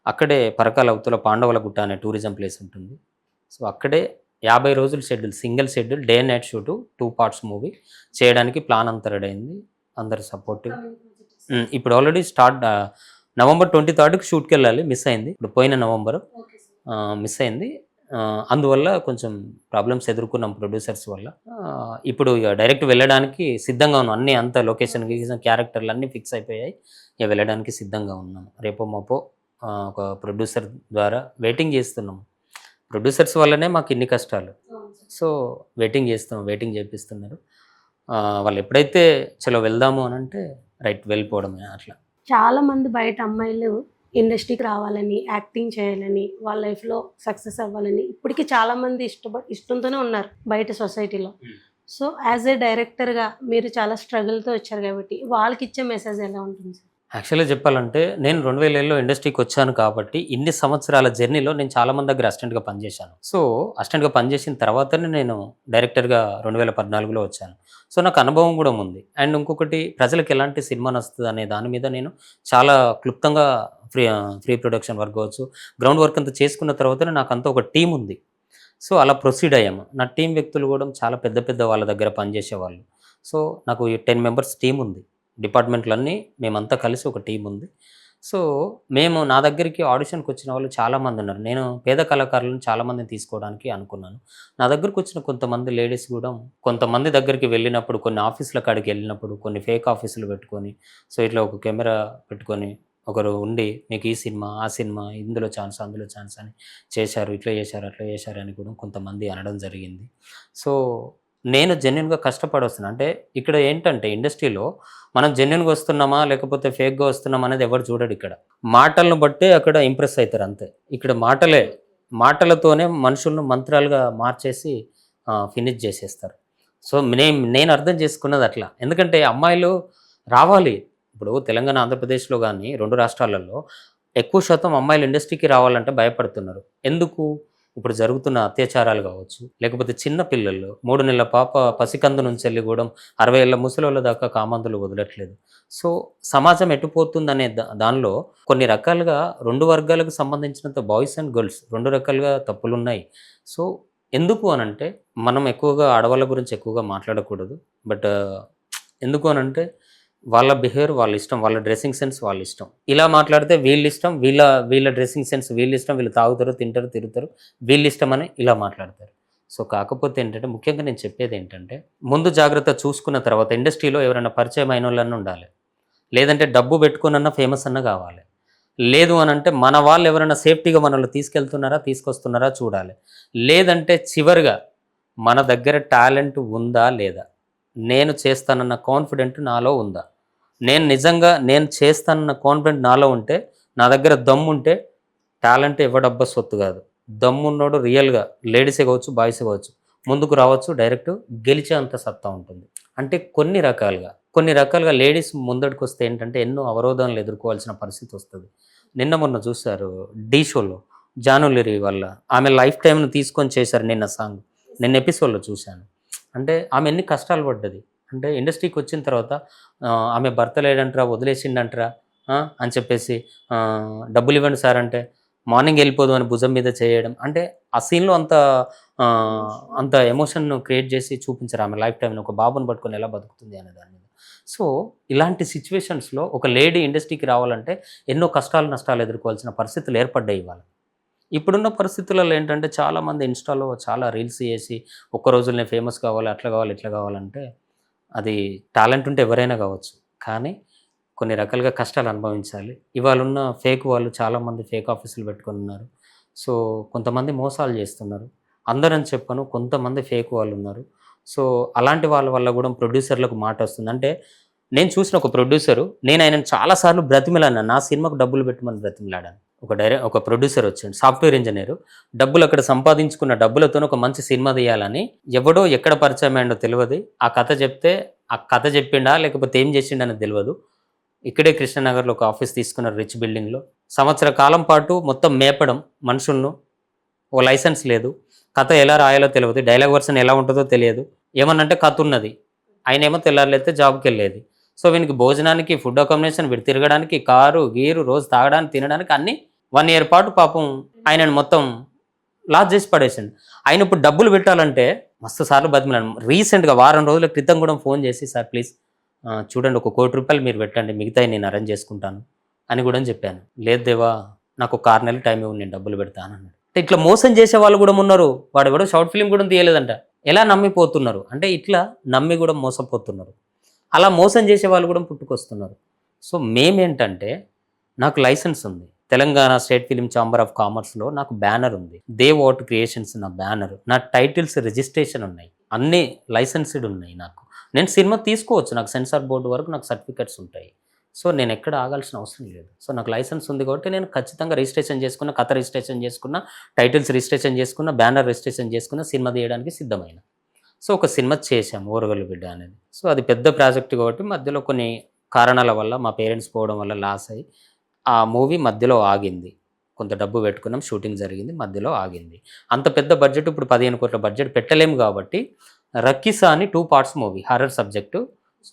అక్కడే పరకాల అవతల పాండవుల గుట్ట అనే టూరిజం ప్లేస్ ఉంటుంది. సో అక్కడే 50 రోజులు schedule, single schedule, day and night shoot, 2 parts movie చేయడానికి ప్లాన్ అంతా రెడీ అయింది. అందరు సపోర్టివ్. ఇప్పుడు ఆల్రెడీ స్టార్ట్ నవంబర్ 23కి షూట్కి వెళ్ళాలి, మిస్ అయింది. ఇప్పుడు పోయిన నవంబర్ మిస్ అయింది. అందువల్ల కొంచెం ప్రాబ్లమ్స్ ఎదుర్కొన్నాం ప్రొడ్యూసర్స్ వల్ల. ఇప్పుడు ఇక డైరెక్ట్ వెళ్ళడానికి సిద్ధంగా ఉన్నాం. అన్నీ అంతా లొకేషన్, క్యారెక్టర్లు అన్నీ ఫిక్స్ అయిపోయాయి. ఇక వెళ్ళడానికి సిద్ధంగా ఉన్నాం. రేపో మాపో ఒక ప్రొడ్యూసర్ ద్వారా వెయిటింగ్ చేస్తున్నాం. ప్రొడ్యూసర్స్ వల్లనే మాకు ఇన్ని కష్టాలు. సో వెయిటింగ్ చేపిస్తున్నారు. వాళ్ళు ఎప్పుడైతే చలో వెళ్దాము అని అంటే రైట్ వెళ్ళిపోవడమే. అట్లా చాలా మంది బయట అమ్మాయిలు ఇండస్ట్రీకి రావాలని, యాక్టింగ్ చేయాలని, వాళ్ళ లైఫ్లో సక్సెస్ అవ్వాలని ఇప్పటికీ చాలామంది ఇష్టంతోనే ఉన్నారు బయట సొసైటీలో. సో యాజ్ ఏ డైరెక్టర్గా మీరు చాలా స్ట్రగుల్తో వచ్చారు కాబట్టి వాళ్ళకి ఇచ్చే మెసేజ్ ఎలా ఉంటుంది సార్? యాక్చువల్గా చెప్పాలంటే నేను 2000లో ఇండస్ట్రీకి వచ్చాను కాబట్టి ఇన్ని సంవత్సరాల జర్నీలో నేను చాలా మంది దగ్గర అసిస్టెంట్గా పనిచేశాను. సో అసిస్టెంట్గా పనిచేసిన తర్వాతనే నేను డైరెక్టర్గా 2014లో వచ్చాను. సో నాకు అనుభవం కూడా ఉంది. అండ్ ఇంకొకటి ప్రజలకు ఎలాంటి సినిమా నచ్చుతుంది అనే దాని మీద నేను చాలా క్లుప్తంగా ఫ్రీ ప్రొడక్షన్ వర్క్ కావచ్చు, గ్రౌండ్ వర్క్ అంతా చేసుకున్న తర్వాతనే నాకు అంతా ఒక టీం ఉంది. సో అలా ప్రొసీడ్ అయ్యాము. నా టీం వ్యక్తులు కూడా చాలా పెద్ద పెద్ద వాళ్ళ దగ్గర పనిచేసేవాళ్ళు. సో నాకు 10 మెంబర్స్ టీం ఉంది. డిపార్ట్మెంట్లన్నీ మేమంతా కలిసి ఒక టీం ఉంది. సో మేము నా దగ్గరికి ఆడిషన్కి వచ్చిన వాళ్ళు చాలామంది ఉన్నారు. నేను పేద కళాకారులను చాలామందిని తీసుకోవడానికి అనుకున్నాను. నా దగ్గరకు వచ్చిన కొంతమంది లేడీస్ కూడా కొంతమంది దగ్గరికి వెళ్ళినప్పుడు, కొన్ని ఆఫీసుల కాడికి వెళ్ళినప్పుడు కొన్ని ఫేక్ ఆఫీసులు పెట్టుకొని, సో ఇట్లా ఒక కెమెరా పెట్టుకొని ఒకరు ఉండి మీకు ఈ సినిమా, ఆ సినిమా, ఇందులో ఛాన్స్, అందులో ఛాన్స్ అని చేశారు, ఇట్లా చేశారు, అట్లా చేశారు అని కూడా కొంతమంది అనడం జరిగింది. సో నేను జెన్యున్గా కష్టపడి వస్తున్నాను. అంటే ఇక్కడ ఏంటంటే ఇండస్ట్రీలో మనం జెన్యున్గా వస్తున్నామా లేకపోతే ఫేక్గా వస్తున్నామా అనేది ఎవరు చూడడు. ఇక్కడ మాటలను బట్టే అక్కడ ఇంప్రెస్ అవుతారు అంతే. ఇక్కడ మాటలతోనే మనుషులను మంత్రాలుగా మార్చేసి ఫినిష్ చేసేస్తారు. సో నేను అర్థం చేసుకున్నది అట్లా. ఎందుకంటే అమ్మాయిలు రావాలి. ఇప్పుడు తెలంగాణ, ఆంధ్రప్రదేశ్లో కానీ 2 రాష్ట్రాలలో ఎక్కువ శాతం అమ్మాయిలు ఇండస్ట్రీకి రావాలంటే భయపడుతున్నారు. ఎందుకు? ఇప్పుడు జరుగుతున్న అత్యాచారాలు కావచ్చు, లేకపోతే చిన్న పిల్లలు 3 నెలల పాప పసికందు నుంచి వెళ్ళి కూడా 60 ఏళ్ళ ముసలోళ్ళ దాకా కామందులు వదలట్లేదు. సో సమాజం ఎటుపోతుందనే దానిలో కొన్ని రకాలుగా 2 వర్గాలకు సంబంధించినంత బాయ్స్ అండ్ గర్ల్స్ 2 రకాలుగా తప్పులున్నాయి. సో ఎందుకు అనంటే మనం ఎక్కువగా ఆడవాళ్ళ గురించి ఎక్కువగా మాట్లాడకూడదు. బట్ ఎందుకు అనంటే వాళ్ళ బిహేవియర్ వాళ్ళ ఇష్టం, వాళ్ళ డ్రెస్సింగ్ సెన్స్ వాళ్ళ ఇష్టం. ఇలా మాట్లాడితే వీళ్ళ ఇష్టం, వీళ్ళ డ్రెస్సింగ్ సెన్స్ వీళ్ళ ఇష్టం, వీళ్ళు తాగుతారు, తింటారు, తిరుగుతారు, వీళ్ళ ఇష్టం అని ఇలా మాట్లాడతారు. సో కాకపోతే ఏంటంటే ముఖ్యంగా నేను చెప్పేది ఏంటంటే ముందు జాగ్రత్త చూసుకున్న తర్వాత ఇండస్ట్రీలో ఎవరైనా పరిచయం అయిన వాళ్ళన్నా ఉండాలి. లేదంటే డబ్బు పెట్టుకున్న ఫేమస్ అన్న కావాలి. లేదు అనంటే మన వాళ్ళు ఎవరైనా సేఫ్టీగా మనల్ని తీసుకెళ్తున్నారా, తీసుకొస్తున్నారా చూడాలి. లేదంటే చివరిగా మన దగ్గర టాలెంట్ ఉందా లేదా, నేను చేస్తానన్న కాన్ఫిడెంట్ నాలో ఉందా, నేను చేస్తానన్న కాన్ఫిడెంట్ నాలో ఉంటే, నా దగ్గర దమ్ము ఉంటే, టాలెంట్ ఎవడబ్బా సొత్తు కాదు. దమ్మున్నోడు రియల్గా లేడీసే కావచ్చు, బాయ్సే కావచ్చు, ముందుకు రావచ్చు, డైరెక్ట్ గెలిచే అంత సత్తా ఉంటుంది. అంటే కొన్ని రకాలుగా లేడీస్ ముందడికి వస్తే ఏంటంటే ఎన్నో అవరోధాలను ఎదుర్కోవాల్సిన పరిస్థితి వస్తుంది. నిన్న మొన్న చూశారు ఢీ షోలో జానులిరి వల్ల ఆమె లైఫ్ టైంను తీసుకొని చేశారు నిన్న ఎపిసోడ్లో చూశాను. అంటే ఆమె ఎన్ని కష్టాలు పడ్డది. అంటే ఇండస్ట్రీకి వచ్చిన తర్వాత ఆమె భర్త లేడంటరా, వదిలేసిండంటరా అని చెప్పేసి డబ్బులు ఇవ్వండి సార్ అంటే మార్నింగ్ వెళ్ళిపోదు అని భుజం మీద చేయడం. అంటే ఆ సీన్లో అంత ఎమోషన్ క్రియేట్ చేసి చూపించారు ఆమె లైఫ్ టైంలో ఒక బాబుని పట్టుకొని ఎలా బతుకుతుంది అనే దాని మీద. సో ఇలాంటి సిచ్యువేషన్స్లో ఒక లేడీ ఇండస్ట్రీకి రావాలంటే ఎన్నో కష్టాలు, నష్టాలు ఎదుర్కోవాల్సిన పరిస్థితులు ఏర్పడ్డాయి ఇవాళ. ఇప్పుడున్న పరిస్థితులలో ఏంటంటే చాలామంది ఇన్స్టాలో చాలా రీల్స్ చేసి ఒక్క రోజులనే ఫేమస్ కావాలి, అట్లా కావాలి, ఇట్లా కావాలంటే అది టాలెంట్ ఉంటే ఎవరైనా కావచ్చు. కానీ కొన్ని రకాలుగా కష్టాలు అనుభవించాలి. ఇవాళ ఉన్న ఫేక్ వాళ్ళు చాలామంది ఫేక్ ఆఫీసులు పెట్టుకొని ఉన్నారు. సో కొంతమంది మోసాలు చేస్తున్నారు. అందరని చెప్పను, కొంతమంది ఫేక్ వాళ్ళు ఉన్నారు. సో అలాంటి వాళ్ళ వల్ల కూడా ప్రొడ్యూసర్లకు మాట వస్తుంది. అంటే నేను చూసిన ఒక ప్రొడ్యూసరు, నేను ఆయనను చాలాసార్లు బ్రతిమిలాడినా, నా సినిమాకు డబ్బులు పెట్టమని బ్రతిమిలాడాను. ఒక ప్రొడ్యూసర్ వచ్చాడు, సాఫ్ట్వేర్ ఇంజనీరు, డబ్బులు అక్కడ సంపాదించుకున్న డబ్బులతో ఒక మంచి సినిమా తీయాలని ఎవడో ఎక్కడ పరిచయం అయ్యిండో తెలియదు. ఆ కథ చెప్తే ఆ కథ చెప్పిండా లేకపోతే ఏం చేసిండని తెలియదు. ఇక్కడే కృష్ణనగర్లో ఒక ఆఫీస్ తీసుకున్నారు రిచ్ బిల్డింగ్లో. సంవత్సర కాలం పాటు మొత్తం మేపడం మనుషులను, ఓ లైసెన్స్ లేదు, కథ ఎలా రాయాలో తెలియదు, డైలాగ్ వర్షన్ ఎలా ఉంటుందో తెలియదు. ఏమన్నంటే కథ ఉన్నది, ఆయన ఏమో తెల్లారులైతే జాబ్కి వెళ్ళేది. సో వీనికి భోజనానికి, ఫుడ్ అకామిడేషన్, వీడు తిరగడానికి, కారు గీరు, రోజు తాగడానికి, తినడానికి అన్నీ 1 year పాటు పాపం ఆయనను మొత్తం లాస్ చేసి పడేసిండు. ఆయన ఇప్పుడు డబ్బులు పెట్టాలంటే మస్తు సార్లు బతిమిలాడు. రీసెంట్గా వారం రోజుల క్రితం కూడా ఫోన్ చేసి, సార్ ప్లీజ్ చూడండి, ₹1 కోటి మీరు పెట్టండి, మిగతాయి నేను అరేంజ్ చేసుకుంటాను అని కూడా చెప్పాను. లేదు దేవా, నాకు ఒక 6 నెలలు టైం ఇవ్వండి, నేను డబ్బులు పెడతాను అన్నాడు. ఇట్లా మోసం చేసే వాళ్ళు కూడా ఉన్నారు. వాడు కూడా షార్ట్ ఫిల్మ్ కూడా తీయలేదంట. ఎలా నమ్మిపోతున్నారు అంటే ఇట్లా నమ్మి కూడా మోసపోతున్నారు. అలా మోసం చేసే వాళ్ళు కూడా పుట్టుకొస్తున్నారు. సో మేమేంటంటే, నాకు లైసెన్స్ ఉంది, Telangana state film chamber of కామర్స్లో నాకు బ్యానర్ ఉంది, దేవ్ ఆర్ట్ క్రియేషన్స్ నా బ్యానర్, నా టైటిల్స్ రిజిస్ట్రేషన్ ఉన్నాయి, అన్నీ లైసెన్స్డ్ ఉన్నాయి నాకు. నేను సినిమా తీసుకోవచ్చు, నాకు సెన్సార్ బోర్డు వరకు నాకు సర్టిఫికెట్స్ ఉంటాయి. సో నేను ఎక్కడ ఆగాల్సిన అవసరం లేదు. సో నాకు లైసెన్స్ ఉంది కాబట్టి నేను ఖచ్చితంగా రిజిస్ట్రేషన్ చేసుకున్న, కథ రిజిస్ట్రేషన్ చేసుకున్న, టైటిల్స్ రిజిస్ట్రేషన్ చేసుకున్న, బ్యానర్ రిజిస్ట్రేషన్ చేసుకున్న, సినిమా తీయడానికి సిద్ధమైన. సో ఒక సినిమా చేశాము 'ఓరుగల్లు బిడ్డ' అనేది. సో అది పెద్ద ప్రాజెక్ట్ కాబట్టి మధ్యలో కొన్ని కారణాల వల్ల మా పేరెంట్స్ పోవడం వల్ల లాస్ అయ్యి ఆ మూవీ మధ్యలో ఆగింది. కొంత డబ్బు పెట్టుకున్నాం, షూటింగ్ జరిగింది, మధ్యలో ఆగింది. అంత పెద్ద బడ్జెట్, ఇప్పుడు 15 కోట్ల బడ్జెట్ పెట్టలేము కాబట్టి 'రక్కీసా' అని 2 పార్ట్స్ మూవీ, హారర్ సబ్జెక్టు,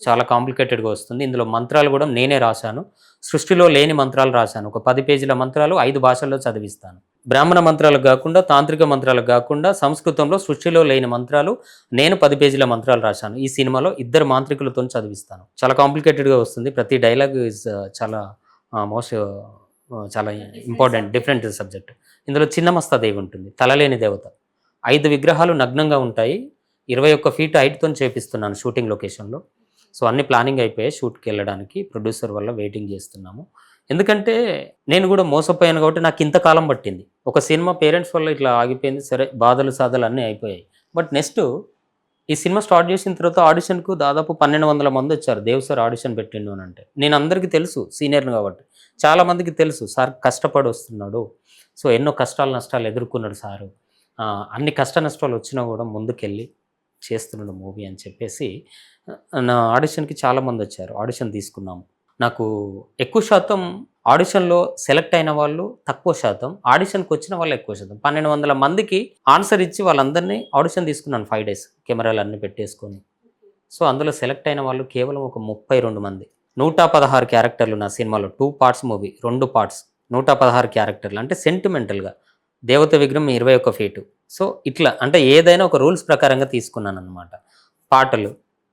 చాలా కాంప్లికేటెడ్గా వస్తుంది. ఇందులో మంత్రాలు కూడా నేనే రాశాను. సృష్టిలో లేని మంత్రాలు రాశాను. ఒక 10 పేజీల మంత్రాలు 5 భాషల్లో చదివిస్తాను. బ్రాహ్మణ మంత్రాలకు కాకుండా, తాంత్రిక మంత్రాలకు కాకుండా, సంస్కృతంలో సృష్టిలో లేని మంత్రాలు నేను 10 పేజీల మంత్రాలు రాశాను. ఈ సినిమాలో 2 మాంత్రికులతో చదివిస్తాను. చాలా కాంప్లికేటెడ్గా వస్తుంది. ప్రతి డైలాగ్ ఇస్ చాలా చాలా ఇంపార్టెంట్, డిఫరెంట్ సబ్జెక్ట్. ఇందులో చిన్నమస్తాదేవి ఉంటుంది, తలలేని దేవత. 5 విగ్రహాలు నగ్నంగా ఉంటాయి. 21 ఫీట్ హైట్తో చేపిస్తున్నాను షూటింగ్ లొకేషన్లో. సో అన్ని ప్లానింగ్ అయిపోయాయి. షూట్కి వెళ్ళడానికి ప్రొడ్యూసర్ వల్ల వెయిటింగ్ చేస్తున్నాము. ఎందుకంటే నేను కూడా మోసపోయాను కాబట్టి నాకు ఇంతకాలం పట్టింది. ఒక సినిమా పేరెంట్స్ వల్ల ఇట్లా ఆగిపోయింది, సరే బాధలు సాధలు అన్నీ అయిపోయాయి. బట్ నెక్స్ట్ ఈ సినిమా స్టార్ట్ చేసిన తర్వాత ఆడిషన్కు దాదాపు 1200 మంది వచ్చారు. దేవ్ సార్ ఆడిషన్ పెట్టిండు అని అంటే నేను అందరికీ తెలుసు, సీనియర్ని కాబట్టి చాలామందికి తెలుసు సార్ కష్టపడి వస్తున్నాడు. సో ఎన్నో కష్టాలు నష్టాలు ఎదుర్కొన్నాడు సారు, అన్ని కష్ట నష్టాలు వచ్చినా కూడా ముందుకెళ్ళి చేస్తున్నాడు మూవీ అని చెప్పేసి నా ఆడిషన్కి చాలామంది వచ్చారు. ఆడిషన్ తీసుకున్నాము. నాకు ఎక్కువ శాతం ఆడిషన్లో సెలెక్ట్ అయిన వాళ్ళు తక్కువ శాతం, ఆడిషన్కి వచ్చిన వాళ్ళు ఎక్కువ శాతం. 1200 మందికి ఆన్సర్ ఇచ్చి వాళ్ళందరినీ ఆడిషన్ తీసుకున్నాను 5 days, కెమెరాలు అన్నీ పెట్టేసుకొని. సో అందులో సెలెక్ట్ అయిన వాళ్ళు కేవలం ఒక 32 మంది. 116 క్యారెక్టర్లు నా సినిమాలో, 2 పార్ట్స్ మూవీ, 2 పార్ట్స్, 116 క్యారెక్టర్లు. అంటే సెంటిమెంటల్గా దేవత విగ్రహం 21 ఫీటు. సో ఇట్లా అంటే ఏదైనా ఒక రూల్స్ ప్రకారంగా తీసుకున్నాను అనమాట. పాటలు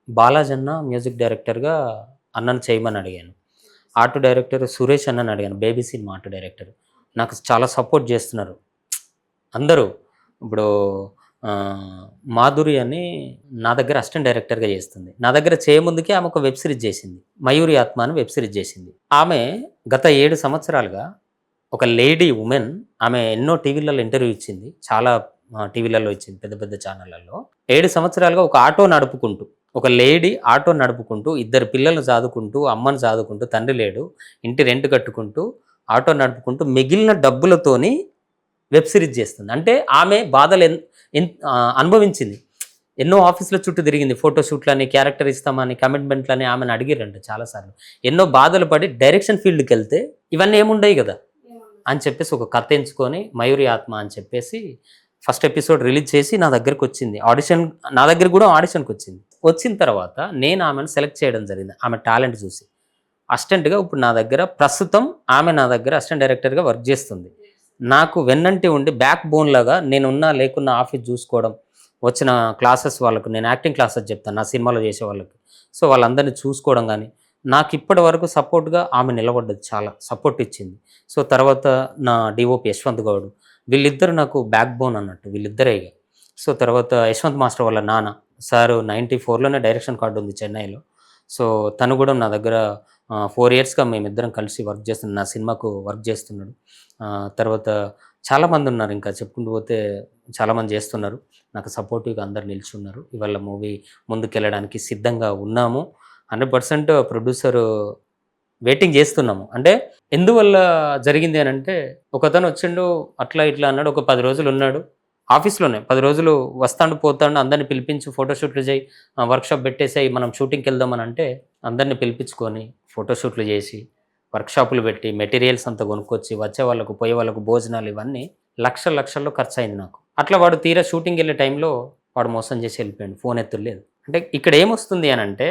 బాలాజన్న మ్యూజిక్ డైరెక్టర్గా అన్నను చేయమని అడిగాను. ఆర్ట్ డైరెక్టర్ సురేష్ అన్నని అడిగాను, బేబీ సినిమా ఆర్ట్ డైరెక్టర్. నాకు చాలా సపోర్ట్ చేస్తున్నారు అందరూ. ఇప్పుడు మాధురి అని నా దగ్గర అసిస్టెంట్ డైరెక్టర్గా చేస్తుంది. నా దగ్గర చేయముందుకే ఆమె ఒక వెబ్ సిరీస్ చేసింది, మయూరి ఆత్మ అని వెబ్ సిరీస్ చేసింది. ఆమె గత 7 సంవత్సరాలుగా ఒక లేడీ ఉమెన్, ఆమె ఎన్నో టీవీలలో ఇంటర్వ్యూ ఇచ్చింది, చాలా టీవీలలో ఇచ్చింది, పెద్ద పెద్ద ఛానళ్ళల్లో. 7 సంవత్సరాలుగా ఒక ఆటో నడుపుకుంటూ, ఒక లేడీ ఆటో నడుపుకుంటూ, 2 పిల్లలను చదువుకుంటూ, అమ్మను చదువుకుంటూ, తండ్రి లేడు, ఇంటి రెంట్ కట్టుకుంటూ, ఆటో నడుపుకుంటూ మిగిలిన డబ్బులతోని వెబ్ సిరీస్ చేస్తుంది. అంటే ఆమె బాధలు అనుభవించింది. ఎన్నో ఆఫీసుల చుట్టూ తిరిగింది, ఫోటోషూట్లని, క్యారెక్టర్ ఇస్తామని, కమిట్మెంట్లని ఆమెను అడిగిరంట చాలాసార్లు. ఎన్నో బాధలు పడి డైరెక్షన్ ఫీల్డ్కి వెళ్తే ఇవన్నీ ఏముండయి కదా అని చెప్పేసి ఒక కథ ఎంచుకొని మయూరి ఆత్మ అని చెప్పేసి ఫస్ట్ ఎపిసోడ్ రిలీజ్ చేసి నా దగ్గరకు వచ్చింది. ఆడిషన్ నా దగ్గర కూడా ఆడిషన్కి వచ్చింది. వచ్చిన తర్వాత నేను ఆమెను సెలెక్ట్ చేయడం జరిగింది. ఆమె టాలెంట్ చూసి అసిస్టెంట్గా ఇప్పుడు నా దగ్గర ప్రస్తుతం ఆమె నా దగ్గర అసిస్టెంట్ డైరెక్టర్గా వర్క్ చేస్తుంది. నాకు వెన్నంటి ఉండి బ్యాక్ బోన్ లాగా నేనున్నా లేకున్నా ఆఫీస్ చూసుకోవడం, వచ్చిన క్లాసెస్ వాళ్ళకు, నేను యాక్టింగ్ క్లాసెస్ చెప్తాను నా సినిమాలో చేసే వాళ్ళకి, సో వాళ్ళందరినీ చూసుకోవడం కానీ, నాకు ఇప్పటి వరకు సపోర్ట్గా ఆమె నిలబడ్డది, చాలా సపోర్ట్ ఇచ్చింది. సో తర్వాత నా డిఓపి యశ్వంత్ గౌడ్, వీళ్ళిద్దరు నాకు బ్యాక్ బోన్ అన్నట్టు, వీళ్ళిద్దరే. సో తర్వాత యశ్వంత్ మాస్టర్ వాళ్ళ నాన్న సారు 94లోనే డైరెక్షన్ కార్డు ఉంది చెన్నైలో. సో తను కూడా నా దగ్గర 4 yearsగా మేమిద్దరం కలిసి వర్క్ చేస్తున్నాం, నా సినిమాకు వర్క్ చేస్తున్నాడు. తర్వాత చాలామంది ఉన్నారు, ఇంకా చెప్పుకుంటూ పోతే చాలామంది చేస్తున్నారు, నాకు సపోర్టివ్గా అందరు నిల్చున్నారు. ఇవాళ మూవీ ముందుకెళ్ళడానికి సిద్ధంగా ఉన్నాము. 100% ప్రొడ్యూసర్ వెయిటింగ్ చేస్తున్నాము. అంటే ఎందువల్ల జరిగింది అని అంటే, ఒకతను వచ్చిండు అట్లా ఇట్లా అన్నాడు, ఒక 10 రోజులు ఉన్నాడు ఆఫీస్లోనే, 10 రోజులు వస్తాడు పోతాడు, అందరిని పిలిపించి ఫోటోషూట్లు చేయి, వర్క్షాప్ పెట్టేసాయి, మనం షూటింగ్కి వెళ్దామని అంటే అందరిని పిలిపించుకొని ఫోటోషూట్లు చేసి, వర్క్షాపులు పెట్టి, మెటీరియల్స్ అంతా కొనుక్కొచ్చి, వచ్చే వాళ్ళకు పోయే వాళ్ళకు భోజనాలు, ఇవన్నీ లక్షల్లో ఖర్చు అయింది నాకు. అట్లా వాడు తీరా షూటింగ్ వెళ్ళే టైంలో వాడు మోసం చేసి వెళ్ళిపోయాడు, ఫోన్ ఎత్తులేదు. అంటే ఇక్కడ ఏమొస్తుంది అని అంటే,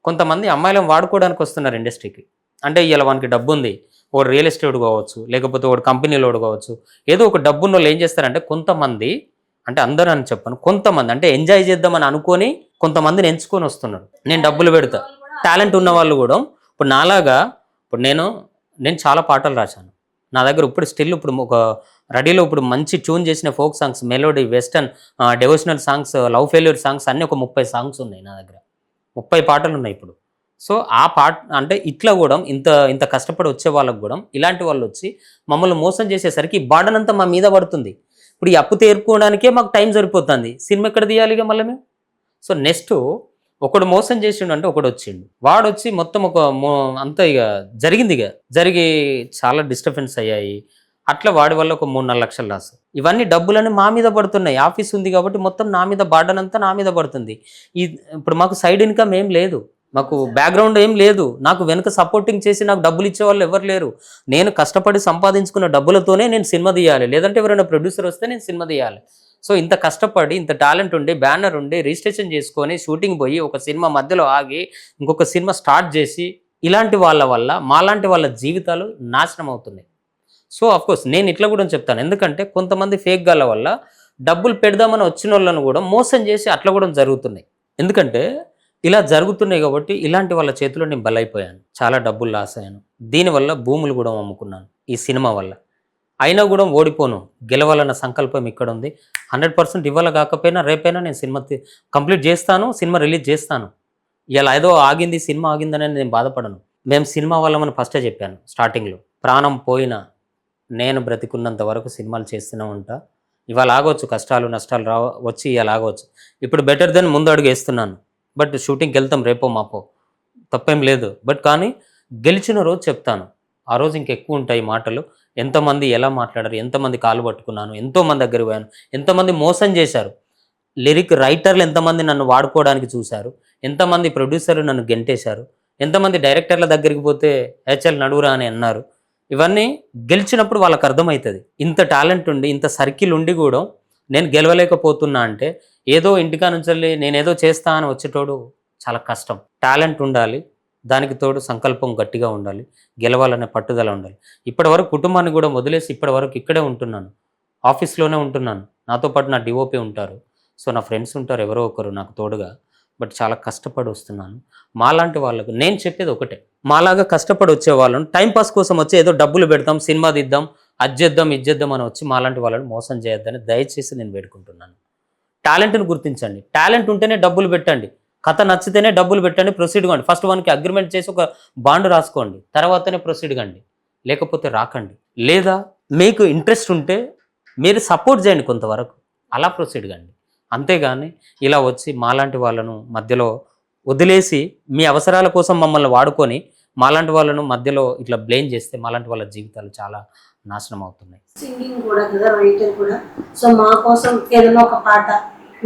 కొంతమంది అమ్మాయిలను వాడుకోవడానికి వస్తున్నారు ఇండస్ట్రీకి. అంటే ఇలా వానికి డబ్బు ఉంది, వాడు రియల్ ఎస్టేట్ కావచ్చు, లేకపోతే వాడు కంపెనీలో కావచ్చు, ఏదో ఒక డబ్బున్న వాళ్ళు ఏం చేస్తారంటే, కొంతమంది, అంటే అందరూ అని చెప్పను, కొంతమంది అంటే ఎంజాయ్ చేద్దామని అనుకొని కొంతమందిని ఎంచుకొని వస్తున్నారు. నేను డబ్బులు పెడతా, టాలెంట్ ఉన్న వాళ్ళు కూడా. ఇప్పుడు నాలాగా ఇప్పుడు నేను చాలా పాటలు రాశాను నా దగ్గర. ఇప్పుడు స్టిల్ ఇప్పుడు ఒక రెడీలో ఇప్పుడు మంచి ట్యూన్ చేసిన folk songs, melody, western, devotional songs, love failure songs అన్నీ ఒక 30 సాంగ్స్ ఉన్నాయి నా దగ్గర, 30 పాటలు ఉన్నాయి ఇప్పుడు. సో ఆ పాట అంటే ఇట్లా కూడా ఇంత కష్టపడి వచ్చే వాళ్ళకు కూడా ఇలాంటి వాళ్ళు వచ్చి మమ్మల్ని మోసం చేసేసరికి ఈ బార్డన్ అంతా మా మీద పడుతుంది. ఇప్పుడు ఈ అప్పు తీర్పుకోవడానికే మాకు టైం సరిపోతుంది, సినిమా ఎక్కడ తీయాలిగా మళ్ళీ మేము. సో నెక్స్ట్ ఒకడు మోసం చేసిండు అంటే ఒకడు వచ్చిండు, వాడు వచ్చి మొత్తం అంతా ఇక జరిగింది, ఇక జరిగి చాలా డిస్టర్బెన్స్ అయ్యాయి. అట్లా వాడి వల్ల ఒక 3-4 లక్షలు లాస్. ఇవన్నీ డబ్బులన్నీ మా మీద పడుతున్నాయి. ఆఫీస్ ఉంది కాబట్టి మొత్తం నా మీద బర్డన్ అంతా నా మీద పడుతుంది. ఇప్పుడు మాకు సైడ్ ఇన్కమ్ ఏం లేదు, మాకు బ్యాక్గ్రౌండ్ ఏం లేదు, నాకు వెనుక సపోర్టింగ్ చేసి నాకు డబ్బులు ఇచ్చే వాళ్ళు ఎవరు లేరు. నేను కష్టపడి సంపాదించుకున్న డబ్బులతోనే నేను సినిమా తీయాలి, లేదంటే ఎవరైనా ప్రొడ్యూసర్ వస్తే నేను సినిమా తీయాలి. సో ఇంత కష్టపడి ఇంత టాలెంట్ ఉండి బ్యానర్ ఉండి రిజిస్ట్రేషన్ చేసుకొని షూటింగ్ పోయి ఒక సినిమా మధ్యలో ఆగి ఇంకొక సినిమా స్టార్ట్ చేసి ఇలాంటి వాళ్ళ వల్ల మాలాంటి వాళ్ళ జీవితాలు నాశనం అవుతున్నాయి. సో అఫ్కోర్స్ నేను ఇట్లా కూడా చెప్తాను, ఎందుకంటే కొంతమంది ఫేక్ గాళ్ళ వల్ల డబ్బులు పెడదామని వచ్చిన వాళ్ళను కూడా మోసం చేసి అట్లా కూడా జరుగుతున్నాయి. ఎందుకంటే ఇలా జరుగుతున్నాయి కాబట్టి ఇలాంటి వాళ్ళ చేతిలో నేను బలైపోయాను, చాలా డబ్బులు లాస్ అయ్యాను. దీనివల్ల భూములు కూడా అమ్ముకున్నాను ఈ సినిమా వల్ల. అయినా కూడా ఓడిపోను, గెలవాలన్న సంకల్పం ఇక్కడ ఉంది. 100% ఇవాళ కాకపోయినా రేపైనా నేను సినిమా కంప్లీట్ చేస్తాను, సినిమా రిలీజ్ చేస్తాను. ఇలా ఏదో ఆగింది సినిమా ఆగిందని నేను బాధపడను. మేము సినిమా వాళ్ళమని ఫస్టే చెప్పాను స్టార్టింగ్లో. ప్రాణం పోయినా నేను బ్రతికున్నంత వరకు సినిమాలు చేస్తూనే ఉంటా. ఇవాళ ఆగవచ్చు, కష్టాలు నష్టాలు వచ్చి ఇవాళ ఆగవచ్చు. ఇప్పుడు బెటర్ దెన్ ముందు అడుగు వేస్తున్నాను. బట్ షూటింగ్కి వెళ్తాం రేపో మాపో, తప్పేం లేదు. బట్ కానీ గెలిచిన రోజు చెప్తాను, ఆ రోజు ఇంకెక్కువ ఉంటాయి మాటలు. ఎంతమంది ఎలా మాట్లాడారు, ఎంతమంది కాలు పట్టుకున్నాను, ఎంతోమంది దగ్గరికి పోయాను, ఎంతమంది మోసం చేశారు. లిరిక్ రైటర్లు ఎంతమంది నన్ను వాడుకోవడానికి చూశారు, ఎంతమంది ప్రొడ్యూసర్లు నన్ను గెంటేశారు, ఎంతమంది డైరెక్టర్ల దగ్గరికి పోతే హెచ్ఎల్ నడువురా అని అన్నారు. ఇవన్నీ గెలిచినప్పుడు వాళ్ళకి అర్థమవుతుంది. ఇంత టాలెంట్ ఉండి ఇంత సర్కిల్ ఉండి కూడా నేను గెలవలేకపోతున్నా అంటే ఏదో ఇంటికా నుంచి వెళ్ళి నేనేదో చేస్తా అని వచ్చేటోడు చాలా కష్టం. టాలెంట్ ఉండాలి, దానికి తోడు సంకల్పం గట్టిగా ఉండాలి, గెలవాలనే పట్టుదల ఉండాలి. ఇప్పటి వరకు కుటుంబాన్ని కూడా వదిలేసి ఇప్పటి వరకు ఇక్కడే ఉంటున్నాను, ఆఫీస్లోనే ఉంటున్నాను. నాతో పాటు నా డిఓపి ఉంటారు, సో నా ఫ్రెండ్స్ ఉంటారు ఎవరో ఒకరు నాకు తోడుగా. బట్ చాలా కష్టపడి వస్తున్నాను. మాలాంటి వాళ్ళకు నేను చెప్పేది ఒకటే, మాలాగా కష్టపడి వచ్చే వాళ్ళను టైంపాస్ కోసం వచ్చి ఏదో డబ్బులు పెడతాం, సినిమా తీద్దాం, అజ్జేద్దాం ఇజ్జేద్దాం అని వచ్చి మాలాంటి వాళ్ళని మోసం చేయొద్దని దయచేసి నేను వేడుకుంటున్నాను. టాలెంట్ని గుర్తించండి, టాలెంట్ ఉంటేనే డబ్బులు పెట్టండి, కథ నచ్చితేనే డబ్బులు పెట్టండి, ప్రొసీడ్ కండి. ఫస్ట్ వన్కి అగ్రిమెంట్ చేసి ఒక బాండ్ రాసుకోండి, తర్వాతనే ప్రొసీడ్ కండి, లేకపోతే రాకండి. లేదా మీకు ఇంట్రెస్ట్ ఉంటే మీరు సపోర్ట్ చేయండి కొంతవరకు, అలా ప్రొసీడ్ కండి. అంతేగాని ఇలా వచ్చి మాలాంటి వాళ్ళను మధ్యలో వదిలేసి మీ అవసరాల కోసం మమ్మల్ని వాడుకొని మాలాంటి వాళ్ళను మధ్యలో ఇట్లా బ్లేమ్ చేస్తే మాలాంటి వాళ్ళ జీవితాలు చాలా నాశనం అవుతున్నాయి. సింగింగ్ కూడా కదా, రైటర్ కూడా. సో మా కోసం ఏదైనా ఒక పాట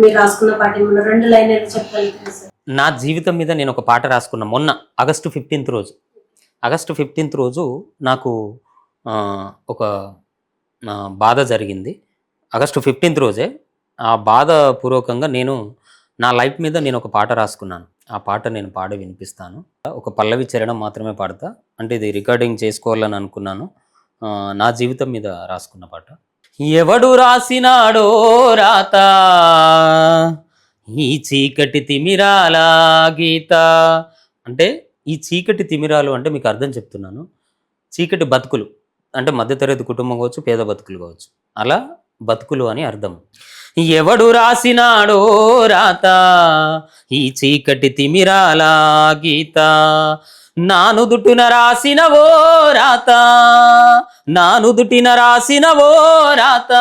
మీరు రాసుకున్న పాట 2 లైన్లు చెప్పగలుగుతారు సార్? నా జీవితం మీద నేను ఒక పాట రాసుకున్నా మొన్న ఆగస్టు 15th రోజు నాకు ఒక బాధ జరిగింది. ఆగస్టు 15th రోజే ఆ బాధ పూర్వకంగా నేను నా లైఫ్ మీద నేను ఒక పాట రాసుకున్నాను. ఆ పాట నేను పాడి వినిపిస్తాను. ఒక పల్లవి చరణం మాత్రమే పాడతా, అంటే ఇది రికార్డింగ్ చేసుకోవాలని అనుకున్నాను. నా జీవితం మీద రాసుకున్న పాట. ఎవడు రాసినాడో రాత ఈ చీకటి తిమిరాల గీత. అంటే ఈ చీకటి తిమిరాలు అంటే మీకు అర్థం చెప్తున్నాను, చీకటి బతుకులు అంటే మధ్యతరగతి కుటుంబం కావచ్చు, పేద బతుకులు కావచ్చు, అలా బతుకులు అని అర్థం. ఎవడు రాసినాడో రాత ఈ చీకటి తిమిరాల గీత, నానుదుటిన రాసినవో రాత, నానుదుటిన రాసినవో రాత,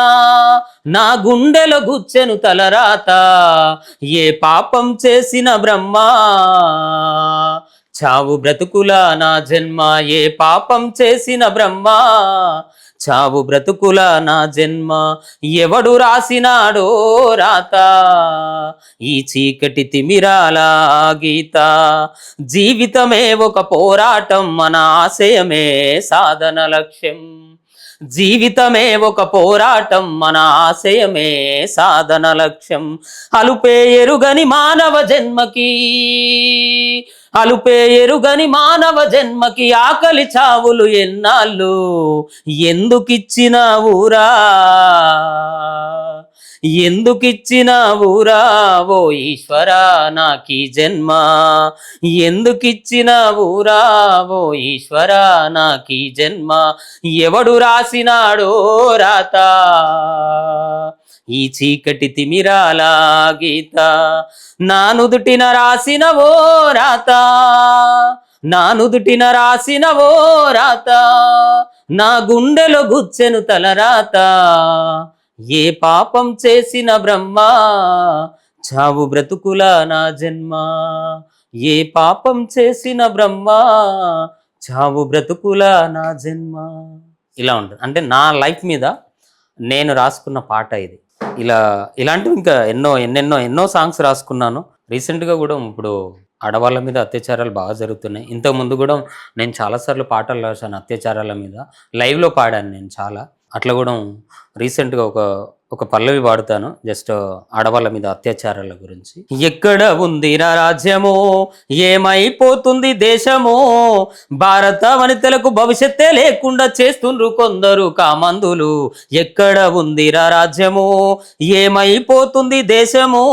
నా గుండెలో గుచ్చెను తలరాత, ఏ పాపం చేసిన బ్రహ్మ చావు బ్రతుకుల నా జన్మ, ఏ పాపం చేసిన బ్రహ్మ చావు బ్రతుకుల నా జన్మ, ఎవడు రాసినాడో రాత ఈ చీకటి తిమిరాల గీత. జీవితమే ఒక పోరాటం, మన ఆశయమే సాధన లక్ష్యం. జీవితమే ఒక పోరాటం, మన ఆశయమే సాధన లక్ష్యం. అలుపే ఎరుగని మానవ జన్మకి, అలుపే ఎరుగని మానవ జన్మకి ఆకలి చావులు ఎన్నాళ్ళు ఎందుకిచ్చిన ఊరా, ఎందుకిచ్చిన ఊరా ఓ ఈశ్వరా నాకీ జన్మ, ఎందుకిచ్చిన ఊరా ఓ ఈశ్వరా నాకీ జన్మ, ఎవడు రాసినాడో రాత ఈ చీకటి తిమిరాల గీత, నానుదుటిన రాసినవో రాత, నానుదుటిన రాసినవో రాత, నా గుండెలో గుచ్చెను తలరాత, ఏ పాపం చేసిన బ్రహ్మ చావు బ్రతుకుల నా జన్మ, ఏ పాపం చేసిన బ్రహ్మ, చావు బ్రతుకుల నా జన్మ. ఇలా ఉంటుంది. అంటే నా లైఫ్ మీద నేను రాసుకున్న పాట ఇది. ఇలాంటివి ఇంకా ఎన్నో సాంగ్స్ రాసుకున్నాను. రీసెంట్గా కూడా ఇప్పుడు ఆడవాళ్ళ మీద అత్యాచారాలు బాగా జరుగుతున్నాయి. ఇంతకుముందు కూడా నేను చాలాసార్లు పాటలు రాశాను అత్యాచారాల మీద, లైవ్లో పాడాను నేను చాలా. అట్లా కూడా రీసెంట్గా ఒక పల్లవి పాడుతాను జస్ట్ ఆడవాళ్ళ మీద అత్యాచారాల గురించి. ఎక్కడ ఉందిరా రాజ్యమో, ఏమైపోతుంది దేశమో, భారత వనితలకు భవిష్యత్తే లేకుండా చేస్తుండ్రు కొందరు కామందులు. ఎక్కడ ఉందిరా రాజ్యమో, ఏమైపోతుంది దేశమో,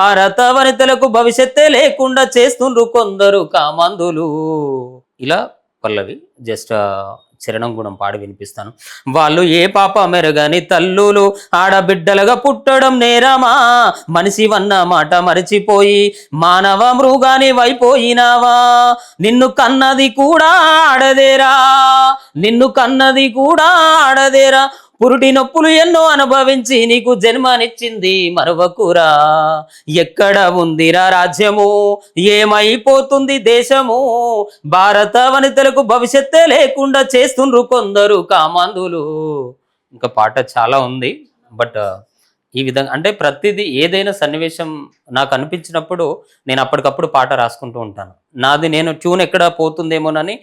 భారత వనితలకు భవిష్యత్తే లేకుండా చేస్తుండ్రు కొందరు కామందులు. ఇలా పల్లవి జస్ట్ చరణం కూడా పాడి వినిపిస్తాను. వాళ్ళు ఏ పాప మెరుగని తల్లులు ఆడబిడ్డలుగా పుట్టడం నేరమా, మనిషి వన్న మాట మరిచిపోయి మానవ మృగాని వైపోయినావా, నిన్ను కన్నది కూడా ఆడదేరా, నిన్ను కన్నది కూడా ఆడదేరా, పురుటి నొప్పులు ఎన్నో అనుభవించి నీకు జన్మనిచ్చింది మరవకురా. ఎక్కడ ఉందిరా రాజ్యము, ఏమైపోతుంది దేశము, భారత వనితలకు భవిష్యత్తే లేకుండా చేస్తుండ్రు కొందరు కామందులు. ఇంకా పాట చాలా ఉంది. బట్ ఈ విధంగా అంటే ప్రతిదీ ఏదైనా సన్నివేశం నాకు అనిపించినప్పుడు నేను అప్పటికప్పుడు పాట రాసుకుంటూ ఉంటాను. నాది నేను ట్యూన్ ఎక్కడ పోతుందేమోనని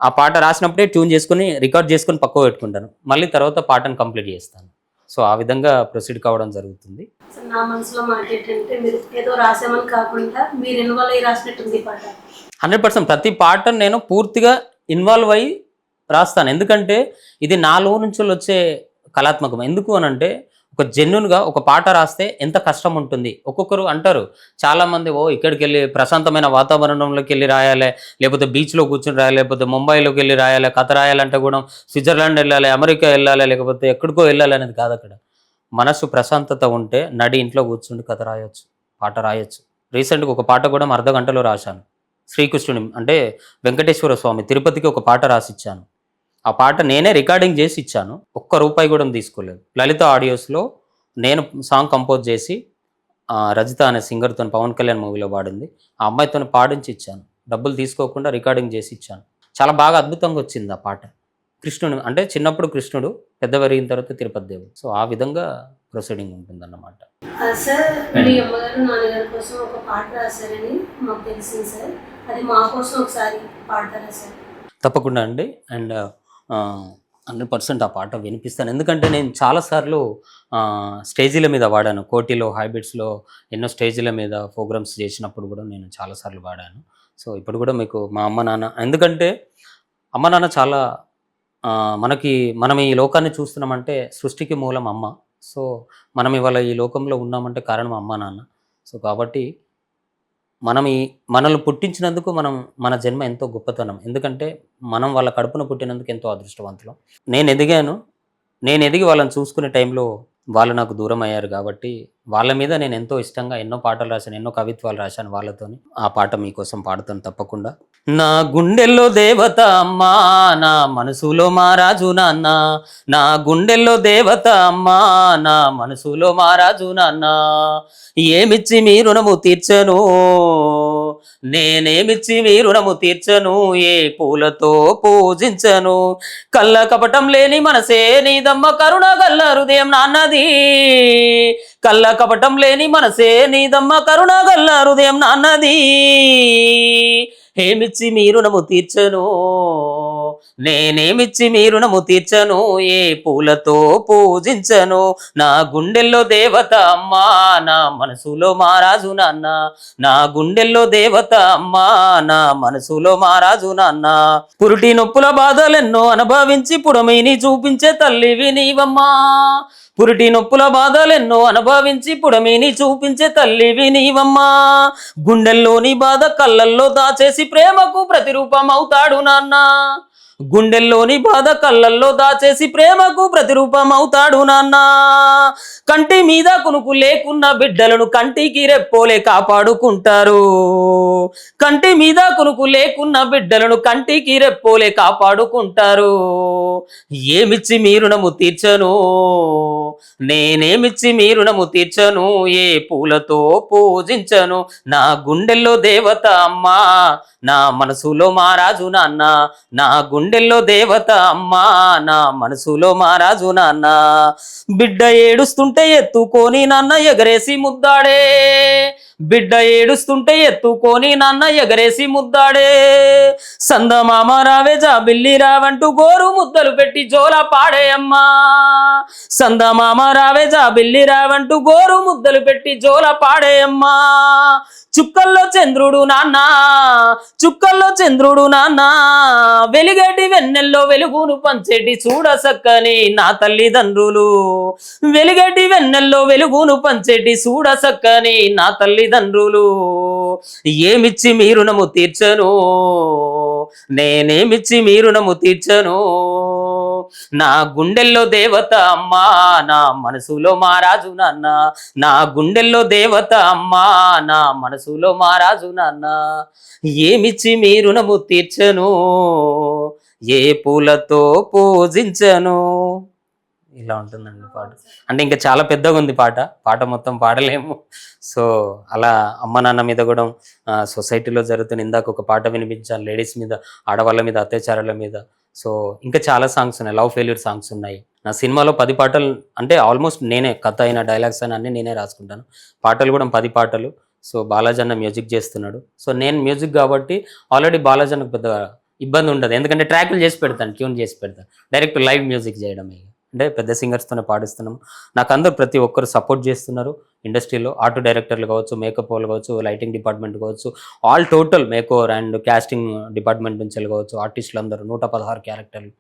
ఆ పాట రాసినప్పుడే ట్యూన్ చేసుకుని రికార్డ్ చేసుకుని పక్కకు పెట్టుకుంటాను. మళ్ళీ తర్వాత పాటను కంప్లీట్ చేస్తాను. సో ఆ విధంగా ప్రొసీడ్ కావడం జరుగుతుంది. నా మనసులో మాట ఏంటంటే, మీరు ఏదో రాసామని కాకుండా మీరు ఇన్వాల్వ్ అయ్యి రాసినట్టుంది పాట. 100% ప్రతి పాటను నేను పూర్తిగా ఇన్వాల్వ్ అయ్యి రాస్తాను. ఎందుకంటే ఇది నాలో నుంచి వచ్చే కళాత్మకం. ఎందుకు అని అంటే ఒక జెన్యున్గా ఒక పాట రాస్తే ఎంత కష్టం ఉంటుంది. ఒక్కొక్కరు అంటారు చాలామంది, ఇక్కడికి వెళ్ళి ప్రశాంతమైన వాతావరణంలోకి వెళ్ళి రాయాలి, లేకపోతే బీచ్లో కూర్చొని రాయాలి, లేకపోతే ముంబైలోకి వెళ్ళి రాయాలి, కథ రాయాలంటే కూడా స్విట్జర్లాండ్ వెళ్ళాలి, అమెరికా వెళ్ళాలి, లేకపోతే ఎక్కడికో వెళ్ళాలి అనేది కాదు. అక్కడ మనసు ప్రశాంతత ఉంటే నడి ఇంట్లో కూర్చుండి కథ రాయొచ్చు, పాట రాయొచ్చు. రీసెంట్గా ఒక పాట కూడా అర్ధ గంటలో రాశాను. శ్రీకృష్ణుని అంటే వెంకటేశ్వర స్వామి తిరుపతికి ఒక పాట రాసిచ్చాను. ఆ పాట నేనే రికార్డింగ్ చేసి ఇచ్చాను. ₹1 కూడా తీసుకోలేదు. లలిత ఆడియోస్లో నేను సాంగ్ కంపోజ్ చేసి రజిత అనే సింగర్తో పవన్ కళ్యాణ్ మూవీలో పాడింది. ఆ అమ్మాయితో పాడించి ఇచ్చాను. డబ్బులు తీసుకోకుండా రికార్డింగ్ చేసి ఇచ్చాను. చాలా బాగా అద్భుతంగా వచ్చింది ఆ పాట. కృష్ణుడు అంటే చిన్నప్పుడు కృష్ణుడు, పెద్ద పెరిగిన తర్వాత తిరుపతి దేవుడు. సో ఆ విధంగా ప్రొసీడింగ్ ఉంటుందన్నమాట. సార్, మీ అమ్మగారు నాన్నగారి కోసం ఒక పాట రాశారని మాకు తెలిసింది సార్. అది మా కోసం ఒకసారి పాడతారా సార్? తప్పకుండా అండి. అండ్ 100% ఆ పాట వినిపిస్తాను. ఎందుకంటే నేను చాలాసార్లు స్టేజీల మీద వాడాను. కోటిలో, హైబిట్స్లో ఎన్నో స్టేజీల మీద ప్రోగ్రామ్స్ చేసినప్పుడు కూడా నేను చాలాసార్లు వాడాను. సో ఇప్పుడు కూడా మీకు మా అమ్మ నాన్న, ఎందుకంటే అమ్మ నాన్న చాలా మనం ఈ లోకాన్ని చూస్తున్నామంటే సృష్టికి మూలం అమ్మ. సో మనం ఇవాళ ఈ లోకంలో ఉన్నామంటే కారణం అమ్మ నాన్న. సో కాబట్టి మనల్ని పుట్టించినందుకు మన జన్మ ఎంతో గొప్పతనం. ఎందుకంటే మనం వాళ్ళ కడుపున పుట్టినందుకు ఎంతో అదృష్టవంతులం. నేను ఎదిగి వాళ్ళని చూసుకునే టైంలో వాళ్ళు నాకు దూరం అయ్యారు. కాబట్టి వాళ్ళ మీద నేను ఎంతో ఇష్టంగా ఎన్నో పాటలు రాశాను, ఎన్నో కవిత్వాలు రాశాను వాళ్ళతోని. ఆ పాట మీకోసం పాడుతాను తప్పకుండా. నా గుండెల్లో దేవత అమ్మా, నా మనసులో మహారాజు నాన్న, నా గుండెల్లో దేవత అమ్మా, నా మనసులో మహారాజు నాన్న, ఏమిచ్చి మీ రుణము తీర్చను, నేనేమిచ్చి మీ రుణము తీర్చను, ఏ పూలతో పూజించను, కళ్ళ కపటం లేని మనసే నీదమ్మ, కరుణ గల్ల హృదయం నాన్నది, కళ్ళ కపటం లేని మనసే నీదమ్మ, కరుణ గల్ల హృదయం నాన్నది, ఏమిచ్చి మీ రుణము తీర్చను, నేనేమిచ్చి మీ రుణము తీర్చను, ఏ పూలతో పూజించను, నా గుండెల్లో దేవత అమ్మా, నా మనసులో మహారాజు నాన్న, నా గుండెల్లో దేవత అమ్మా, నా మనసులో మహారాజు నాన్న, పురుటి నొప్పుల బాధలెన్నో అనుభవించి పుడమిని చూపించే తల్లివి నీవమ్మా, పురిటి నొప్పుల బాధలెన్నో అనుభవించి పుడమిని చూపించే తల్లివి నీవమ్మా, గుండెల్లోని బాధ కళ్ళల్లో దాచేసి ప్రేమకు ప్రతిరూపం అవుతాడు నాన్న, గుండెల్లోని బాధ కళ్ళల్లో దాచేసి ప్రేమకు ప్రతిరూపం అవుతాడు నాన్న, కంటి మీద కునుకు లేకున్న బిడ్డలను కంటికి రెప్పోలే కాపాడుకుంటారు, కంటి మీద కునుకు లేకున్న బిడ్డలను కంటికి రెప్పోలే కాపాడుకుంటారు, ఏమిచ్చి మీ రుణము తీర్చను, నేనేమిచ్చి మీ రుణము తీర్చను, ఏ పూలతో పూజించను. నా గుండెల్లో దేవత అమ్మా, నా మనసులో మహారాజు నాన్న. నా గుండెల్లో దేవత అమ్మా, నా మనసులో మహారాజు నాన్న. బిడ్డ ఏడుస్తుంటే ఎత్తుకొని నాన్న ఎగరేసి ముద్దాడే, బిడ్డ ఏడుస్తుంటే ఎత్తుకొని నాన్న ఎగరేసి ముద్దాడే. సందమామ రావే జాబిల్లి రావంటూ గోరు ముద్దలు పెట్టి జోల పాడే అమ్మా. సందమామ రావే జాబిల్లి రావంటూ గోరు ముద్దలు పెట్టి జోల పాడే అమ్మా. చుక్కల్లో చంద్రుడు నాన్న, చుక్కల్లో చంద్రుడు నాన్న, వెలిగేటి వెన్నెల్లో వెలుగును పంచేటి చూడ సక్కని నా తల్లిదండ్రులు. వెలిగేటి వెన్నెల్లో వెలుగును పంచేటి చూడ సక్కని నా తల్లిదండ్రులు. ఏమిచ్చి మీ రుణము తీర్చను, నేనేమిచ్చి మీ రుణము తీర్చను. నా గుండెల్లో దేవత అమ్మా, నా మనసులో మహారాజు నాన్న. నా గుండెల్లో దేవత అమ్మా, నా మనసులో మహారాజు నాన్న. ఏమిచ్చి మీ రుణము తీర్చను, ఏ పూలతో పూజించను. ఇలా ఉంటుందండి పాట. అంటే ఇంకా చాలా పెద్దగా ఉంది పాట మొత్తం పాడలేము. సో అలా అమ్మ నాన్న మీద కూడా సొసైటీలో జరుగుతున్న, ఇందాక ఒక పాట వినిపించాను లేడీస్ మీద, ఆడవాళ్ళ మీద, అత్యాచారాల మీద. సో ఇంకా చాలా సాంగ్స్ ఉన్నాయి, లవ్ ఫెయిల్యూర్ సాంగ్స్ ఉన్నాయి. నా సినిమాలో 10 పాటలు, అంటే ఆల్మోస్ట్ నేనే కథ అయిన డైలాగ్స్ అని అన్నీ నేనే రాసుకుంటాను. పాటలు కూడా 10 పాటలు. సో బాలాజీ అన్న మ్యూజిక్ చేస్తున్నాడు. సో నేను మ్యూజిక్ కాబట్టి ఆల్రెడీ బాలాజీ అన్నకు పెద్ద ఇబ్బంది ఉండదు, ఎందుకంటే ట్రాక్లు చేసి పెడతాను, ట్యూన్ చేసి పెడతాను. డైరెక్ట్ లైవ్ మ్యూజిక్ చేయడమే. అంటే పెద్ద సింగర్స్తోనే పాడిస్తున్నాము. నాకు అందరూ ప్రతి ఒక్కరు సపోర్ట్ చేస్తున్నారు ఇండస్ట్రీలో. ఆర్ట్ డైరెక్టర్లు కావచ్చు, మేకప్ వాళ్ళు కావచ్చు, లైటింగ్ డిపార్ట్మెంట్ కావచ్చు, all total makeover and casting department నుంచి కావచ్చు, ఆర్టిస్టులు అందరూ 116 క్యారెక్టర్లు.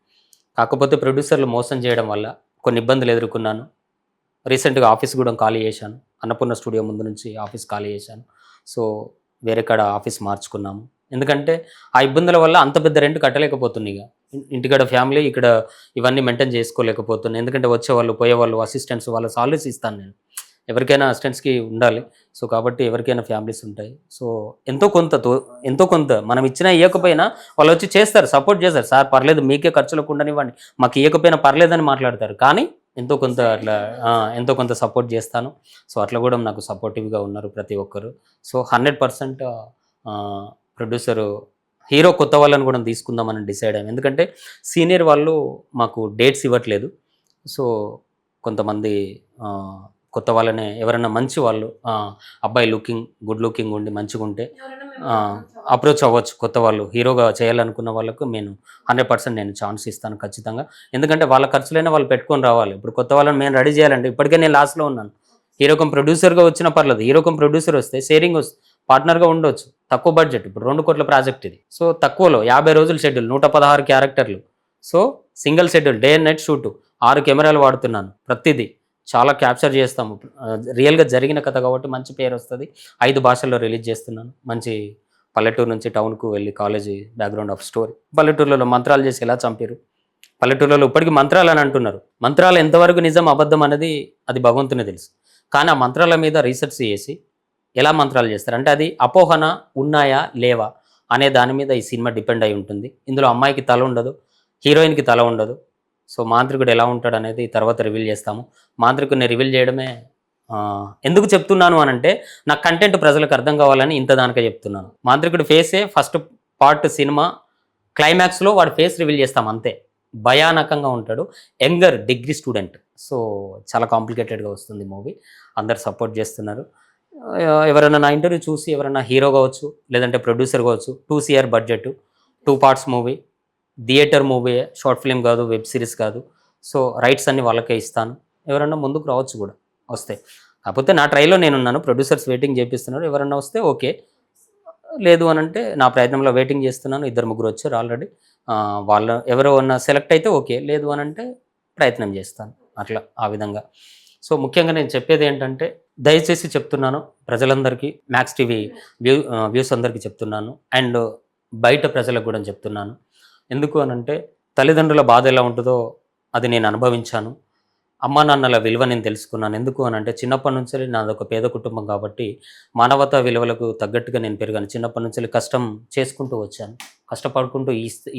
కాకపోతే ప్రొడ్యూసర్లు మోసం చేయడం వల్ల కొన్ని ఇబ్బందులు ఎదుర్కొన్నాను. రీసెంట్గా ఆఫీస్ కూడా ఖాళీ చేశాను. అన్నపూర్ణ స్టూడియో ముందు నుంచి ఆఫీస్ ఖాళీ చేశాను. సో వేరే కాడ ఆఫీస్ మార్చుకున్నాము. ఎందుకంటే ఆ ఇబ్బందుల వల్ల అంత పెద్ద రెంట్ కట్టలేకపోతుంది. ఇక ఇంటికాడ ఫ్యామిలీ, ఇక్కడ ఇవన్నీ మెయింటైన్ చేసుకోలేకపోతున్నాను. ఎందుకంటే వచ్చేవాళ్ళు, పోయేవాళ్ళు, అసిస్టెంట్స్, వాళ్ళ సాలరీస్ ఇస్తాను నేను. ఎవరికైనా అసిస్టెంట్స్కి ఉండాలి. సో కాబట్టి ఎవరికైనా ఫ్యామిలీస్ ఉంటాయి. సో ఎంతో కొంత మనం ఇచ్చినా ఇవ్వకపోయినా వాళ్ళు వచ్చి చేస్తారు, సపోర్ట్ చేస్తారు. సార్ పర్లేదు, మీకే ఖర్చులకు ఉండనివ్వండి, మాకు ఇవ్వకపోయినా పర్లేదని మాట్లాడతారు. కానీ ఎంతో కొంత సపోర్ట్ చేస్తాను. సో అట్లా కూడా నాకు సపోర్టివ్గా ఉన్నారు ప్రతి ఒక్కరు. సో 100% ప్రొడ్యూసరు హీరో కొత్త వాళ్ళని కూడా తీసుకుందామని డిసైడ్ అయ్యాను. ఎందుకంటే సీనియర్ వాళ్ళు మాకు డేట్స్ ఇవ్వట్లేదు. సో కొంతమంది కొత్త వాళ్ళనే, ఎవరైనా మంచి వాళ్ళు, అబ్బాయి గుడ్ లుకింగ్ ఉండి మంచిగా ఉంటే అప్రోచ్ అవ్వచ్చు. కొత్త వాళ్ళు హీరోగా చేయాలనుకున్న వాళ్ళకు నేను 100% నేను ఛాన్స్ ఇస్తాను ఖచ్చితంగా. ఎందుకంటే వాళ్ళ ఖర్చులైనా వాళ్ళు పెట్టుకొని రావాలి. ఇప్పుడు కొత్త వాళ్ళని మేము రెడీ చేయాలంటే ఇప్పటికే నేను లాస్ట్లో ఉన్నాను. హీరోకం ప్రొడ్యూసర్గా వచ్చినా పర్లేదు, హీరోకం ప్రొడ్యూసర్ వస్తే షేరింగ్ వస్తుంది, పార్ట్నర్గా ఉండొచ్చు. తక్కువ బడ్జెట్, ఇప్పుడు 2 కోట్ల ప్రాజెక్ట్ ఇది. సో తక్కువలో 50 రోజుల షెడ్యూల్, 116 క్యారెక్టర్లు. So single schedule, day and night shoot, 6 కెమెరాలు వాడుతున్నాను. ప్రతిదీ చాలా క్యాప్చర్ చేస్తాము. రియల్గా జరిగిన కథ కాబట్టి మంచి పేరు వస్తుంది. 5 భాషల్లో రిలీజ్ చేస్తున్నాను. మంచి పల్లెటూరు నుంచి టౌన్కు వెళ్ళి కాలేజీ బ్యాక్గ్రౌండ్ ఆఫ్ స్టోరీ. పల్లెటూర్లలో మంత్రాలు చేసి ఎలా చంపారు, పల్లెటూర్లలో ఇప్పటికీ మంత్రాలు అని అంటున్నారు. మంత్రాలు ఎంతవరకు నిజం అబద్ధం అనేది అది భగవంతునే తెలుసు. కానీ ఆ మంత్రాల మీద రీసెర్చ్ చేసి ఎలా మంత్రాలు చేస్తారు అంటే అది అపోహన ఉన్నాయా లేవా అనే దాని మీద ఈ సినిమా డిపెండ్ అయి ఉంటుంది. ఇందులో అమ్మాయికి తల ఉండదు, హీరోయిన్కి తల ఉండదు. సో మాంత్రికుడు ఎలా ఉంటాడు అనేది తర్వాత రివీల్ చేస్తాము. మాంత్రికుడిని రివీల్ చేయడమే ఎందుకు చెప్తున్నాను అని అంటే, నా కంటెంట్ ప్రజలకు అర్థం కావాలని ఇంత దానికే చెప్తున్నాను. మాంత్రికుడి ఫేసే ఫస్ట్ పార్ట్ సినిమా క్లైమాక్స్లో వాడి ఫేస్ రివీల్ చేస్తాం అంతే. భయానకంగా ఉంటాడు, యంగర్ డిగ్రీ స్టూడెంట్. సో చాలా కాంప్లికేటెడ్గా వస్తుంది మూవీ. అందరు సపోర్ట్ చేస్తున్నారు. ఎవరైనా నా ఇంటర్వ్యూ చూసి ఎవరైనా హీరో కావచ్చు, లేదంటే ప్రొడ్యూసర్ కావచ్చు, 2 CR budget, 2 parts movie, theatre movie, short film కాదు, వెబ్ సిరీస్ కాదు. సో రైట్స్ అన్ని వాళ్ళకే ఇస్తాను. ఎవరైనా ముందుకు రావచ్చు కూడా, వస్తే. కాకపోతే నా ట్రైలో నేనున్నాను, ప్రొడ్యూసర్స్ వెయిటింగ్ చేపిస్తున్నారు. ఎవరైనా వస్తే ఓకే, లేదు అని అంటే నా ప్రయత్నంలో వెయిటింగ్ చేస్తున్నాను. 2-3 వచ్చారు ఆల్రెడీ. వాళ్ళ ఎవరో సెలెక్ట్ అయితే ఓకే, లేదు అని అంటే ప్రయత్నం చేస్తాను. అట్లా ఆ విధంగా. సో ముఖ్యంగా నేను చెప్పేది ఏంటంటే, దయచేసి చెప్తున్నాను ప్రజలందరికీ, మ్యాక్స్ టీవీ వ్యూస్ అందరికీ చెప్తున్నాను, అండ్ బయట ప్రజలకు కూడా చెప్తున్నాను. ఎందుకు అనంటే, తల్లిదండ్రుల బాధ ఎలా ఉంటుందో అది నేను అనుభవించాను. అమ్మా నాన్నల విలువ నేను తెలుసుకున్నాను. ఎందుకు అనంటే, చిన్నప్పటి నుంచి నాదొక పేద కుటుంబం కాబట్టి మానవతా విలువలకు తగ్గట్టుగా నేను పెరిగాను. చిన్నప్పటి నుంచి కష్టం చేసుకుంటూ వచ్చాను. కష్టపడుకుంటూ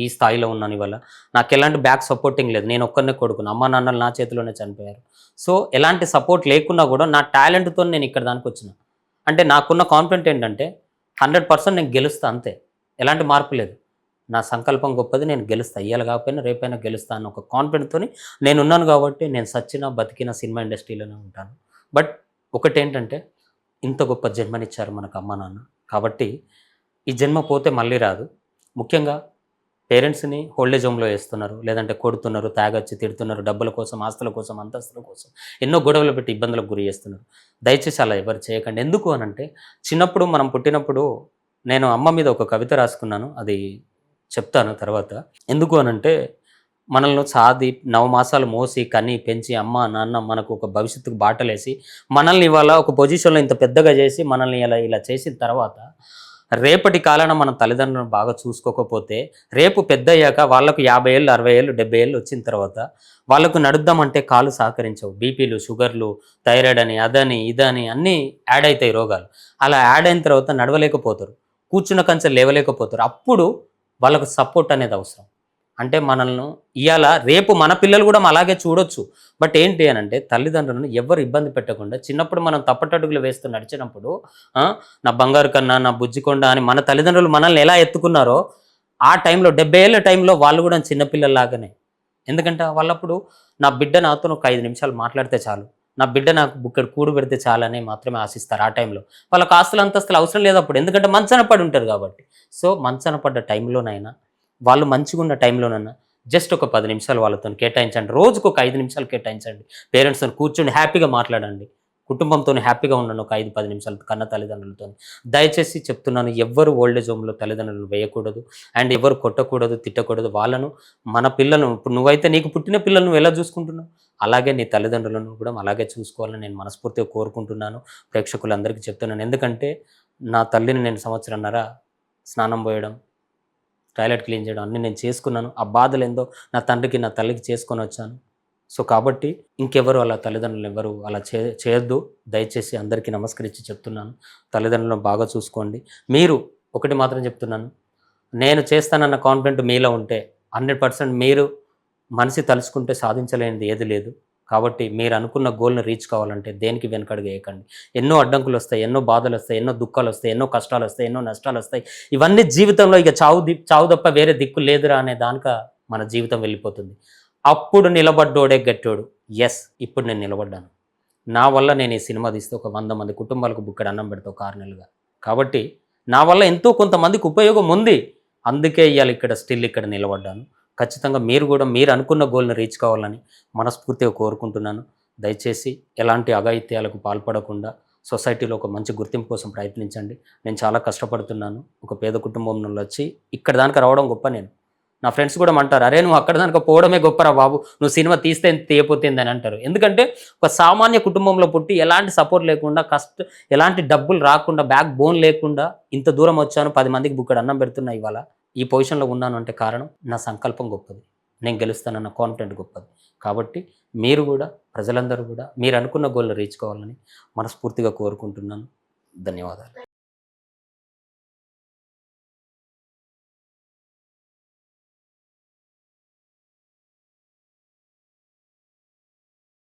ఈ స్థాయిలో ఉన్నాను ఇవాళ. నాకు ఎలాంటి బ్యాక్ సపోర్టింగ్ లేదు. నేను ఒక్కరినే కొడుకుని, అమ్మ నాన్నలు నా చేతిలోనే చనిపోయారు. సో ఎలాంటి సపోర్ట్ లేకున్నా కూడా నా టాలెంట్తో నేను ఇక్కడ దానికి వచ్చిన. అంటే నాకున్న కాన్ఫిడెంట్ ఏంటంటే 100% నేను గెలుస్తా అంతే. ఎలాంటి మార్పు లేదు. నా సంకల్పం గొప్పది, నేను గెలుస్తా. ఇయ్యాల కాకపోయినా రేపైనా గెలుస్తా అన్న ఒక కాన్ఫిడెంట్తో నేను ఉన్నాను కాబట్టి నేను సచ్చినా బతికిన సినిమా ఇండస్ట్రీలోనే ఉంటాను. బట్ ఒకటేంటంటే ఇంత గొప్ప జన్మనిచ్చారు మనకు అమ్మ నాన్న. కాబట్టి ఈ జన్మ పోతే మళ్ళీ రాదు. ముఖ్యంగా పేరెంట్స్ని ఓల్డేజ్ హోమ్లో వేస్తున్నారు, లేదంటే కొడుతున్నారు, తాగొచ్చి తిడుతున్నారు, డబ్బుల కోసం, ఆస్తుల కోసం, అంతస్తుల కోసం ఎన్నో గొడవలు పెట్టి ఇబ్బందులకు గురి చేస్తున్నారు. దయచేసి అలా ఎవరు చేయకండి. ఎందుకు అనంటే చిన్నప్పుడు మనం పుట్టినప్పుడు నేను అమ్మ మీద ఒక కవిత రాసుకున్నాను, అది చెప్తాను తర్వాత. ఎందుకు అనంటే మనల్ని సాది 9 మాసాలు మోసి కని పెంచి అమ్మ నాన్న మనకు ఒక భవిష్యత్తుకు బాటలేసి మనల్ని ఇవాళ ఒక పొజిషన్లో ఇంత పెద్దగా చేసి మనల్ని ఇలా చేసిన తర్వాత రేపటి కాలాన మన తల్లిదండ్రులను బాగా చూసుకోకపోతే రేపు పెద్ద అయ్యాక వాళ్ళకు 50 ఏళ్ళు 60 ఏళ్ళు 70 ఏళ్ళు వచ్చిన తర్వాత వాళ్ళకు నడుద్దామంటే కాళ్ళు సహకరించవు. బీపీలు, షుగర్లు, థైరాయిడ్ అని, అదని ఇదని అన్నీ యాడ్ అవుతాయి రోగాలు. అలా యాడ్ అయిన తర్వాత నడవలేకపోతారు, కూర్చున్న కంచె లేవలేకపోతారు. అప్పుడు వాళ్ళకు సపోర్ట్ అనేది అవసరం. అంటే మనల్ని ఇవాళ రేపు మన పిల్లలు కూడా అలాగే చూడొచ్చు. బట్ ఏంటి అని అంటే తల్లిదండ్రులను ఎవరు ఇబ్బంది పెట్టకుండా చిన్నప్పుడు మనం తప్పటడుగులు వేస్తూ నడిచినప్పుడు నా బంగారు కన్నా, నా బుజ్జికొండ అని మన తల్లిదండ్రులు మనల్ని ఎలా ఎత్తుకున్నారో ఆ టైంలో 70 ఏళ్ళ టైంలో వాళ్ళు కూడా చిన్నపిల్లల్లాగానే. ఎందుకంటే వాళ్ళప్పుడు నా బిడ్డ నాతో ఒక 5 నిమిషాలు మాట్లాడితే చాలు, నా బిడ్డ నాకు బుక్కడు కూడు పెడితే చాలని మాత్రమే ఆశిస్తారు. ఆ టైంలో వాళ్ళకి ఆస్తులు అంతస్తులు అవసరం లేదు అప్పుడు, ఎందుకంటే మంచన పడి ఉంటారు కాబట్టి. సో మంచన పడ్డ టైంలోనైనా వాళ్ళు మంచిగా ఉన్న టైంలోనైనా జస్ట్ ఒక 10 నిమిషాలు వాళ్ళతో కేటాయించండి. రోజుకు ఒక 5 నిమిషాలు కేటాయించండి. పేరెంట్స్తో కూర్చొని హ్యాపీగా మాట్లాడండి. కుటుంబంతో హ్యాపీగా ఉండండి ఒక 5-10 నిమిషాలు కన్న తల్లిదండ్రులతో. దయచేసి చెప్తున్నాను, ఎవ్వరు ఓల్డేజ్ హోమ్లో తల్లిదండ్రులను వేయకూడదు అండ్ ఎవరు కొట్టకూడదు, తిట్టకూడదు. వాళ్ళను మన పిల్లలను ఇప్పుడు నువ్వైతే నీకు పుట్టిన పిల్లలను ఎలా చూసుకుంటున్నావు అలాగే నీ తల్లిదండ్రులను కూడా అలాగే చూసుకోవాలని నేను మనస్ఫూర్తిగా కోరుకుంటున్నాను. ప్రేక్షకులందరికీ చెప్తున్నాను. ఎందుకంటే నా తల్లిని నేను సంవత్సరంన్నర స్నానం పోయడం, టాయిలెట్ క్లీన్ చేయడం అన్నీ నేను చేసుకున్నాను. ఆ బాధలు ఏందో నా తండ్రికి నా తల్లికి చేసుకొని వచ్చాను. సో కాబట్టి ఇంకెవరు అలా తల్లిదండ్రులు ఎవరు అలా చేయొద్దు. దయచేసి అందరికీ నమస్కరించి చెప్తున్నాను, తల్లిదండ్రులను బాగా చూసుకోండి. మీరు ఒకటి మాత్రం చెప్తున్నాను, నేను చేస్తానన్న కాన్ఫిడెంట్ మీలో ఉంటే 100% మీరు మనిషి తలుచుకుంటే సాధించలేనిది ఏది లేదు. కాబట్టి మీరు అనుకున్న గోల్ని రీచ్ కావాలంటే దేనికి వెనకడుగు వేయకండి. ఎన్నో అడ్డంకులు వస్తాయి, ఎన్నో బాధలు వస్తాయి, ఎన్నో దుఃఖాలు వస్తాయి, ఎన్నో కష్టాలు వస్తాయి, ఎన్నో నష్టాలు వస్తాయి. ఇవన్నీ జీవితంలో ఇక చావు తప్ప వేరే దిక్కు లేదురా అనే దానిక మన జీవితం వెళ్ళిపోతుంది. అప్పుడు నిలబడ్డోడే గట్టోడు. ఎస్, ఇప్పుడు నేను నిలబడ్డాను. నా వల్ల నేను ఈ సినిమా తీస్తే ఒక 100 మంది కుటుంబాలకు బుక్కడి అన్నం పెడతా ఒక 6 నెలలుగా. కాబట్టి నా వల్ల ఎంతో కొంతమందికి ఉపయోగం ఉంది. అందుకే ఇవాళ ఇక్కడ నిలబడ్డాను. ఖచ్చితంగా మీరు కూడా మీరు అనుకున్న గోల్ని రీచ్ కావాలని మనస్ఫూర్తిగా కోరుకుంటున్నాను. దయచేసి ఎలాంటి అఘాయిత్యాలకు పాల్పడకుండా సొసైటీలో ఒక మంచి గుర్తింపు కోసం ప్రయత్నించండి. నేను చాలా కష్టపడుతున్నాను. ఒక పేద కుటుంబం నుండి వచ్చి ఇక్కడ దానికి రావడం గొప్ప. నా ఫ్రెండ్స్ కూడా అంటారు, అరే నువ్వు అక్కడ దానికి పోవడమే గొప్పరా బాబు, నువ్వు సినిమా తీస్తే తీయపోతుంది అని అంటారు. ఎందుకంటే ఒక సామాన్య కుటుంబంలో పుట్టి ఎలాంటి సపోర్ట్ లేకుండా ఎలాంటి డబ్బులు రాకుండా బ్యాక్ బోన్ లేకుండా ఇంత దూరం వచ్చాను. 10 మందికి బుక్కడు అన్నం పెడుతున్నా. ఇవాళ ఈ పొజిషన్లో ఉన్నాను అంటే కారణం నా సంకల్పం గొప్పది, నేను గెలుస్తానన్న కాన్ఫిడెంట్ గొప్పది. కాబట్టి మీరు కూడా ప్రజలందరూ కూడా మీరు అనుకున్న గోల్ని రీచ్ కావాలని మనస్ఫూర్తిగా కోరుకుంటున్నాను. ధన్యవాదాలు.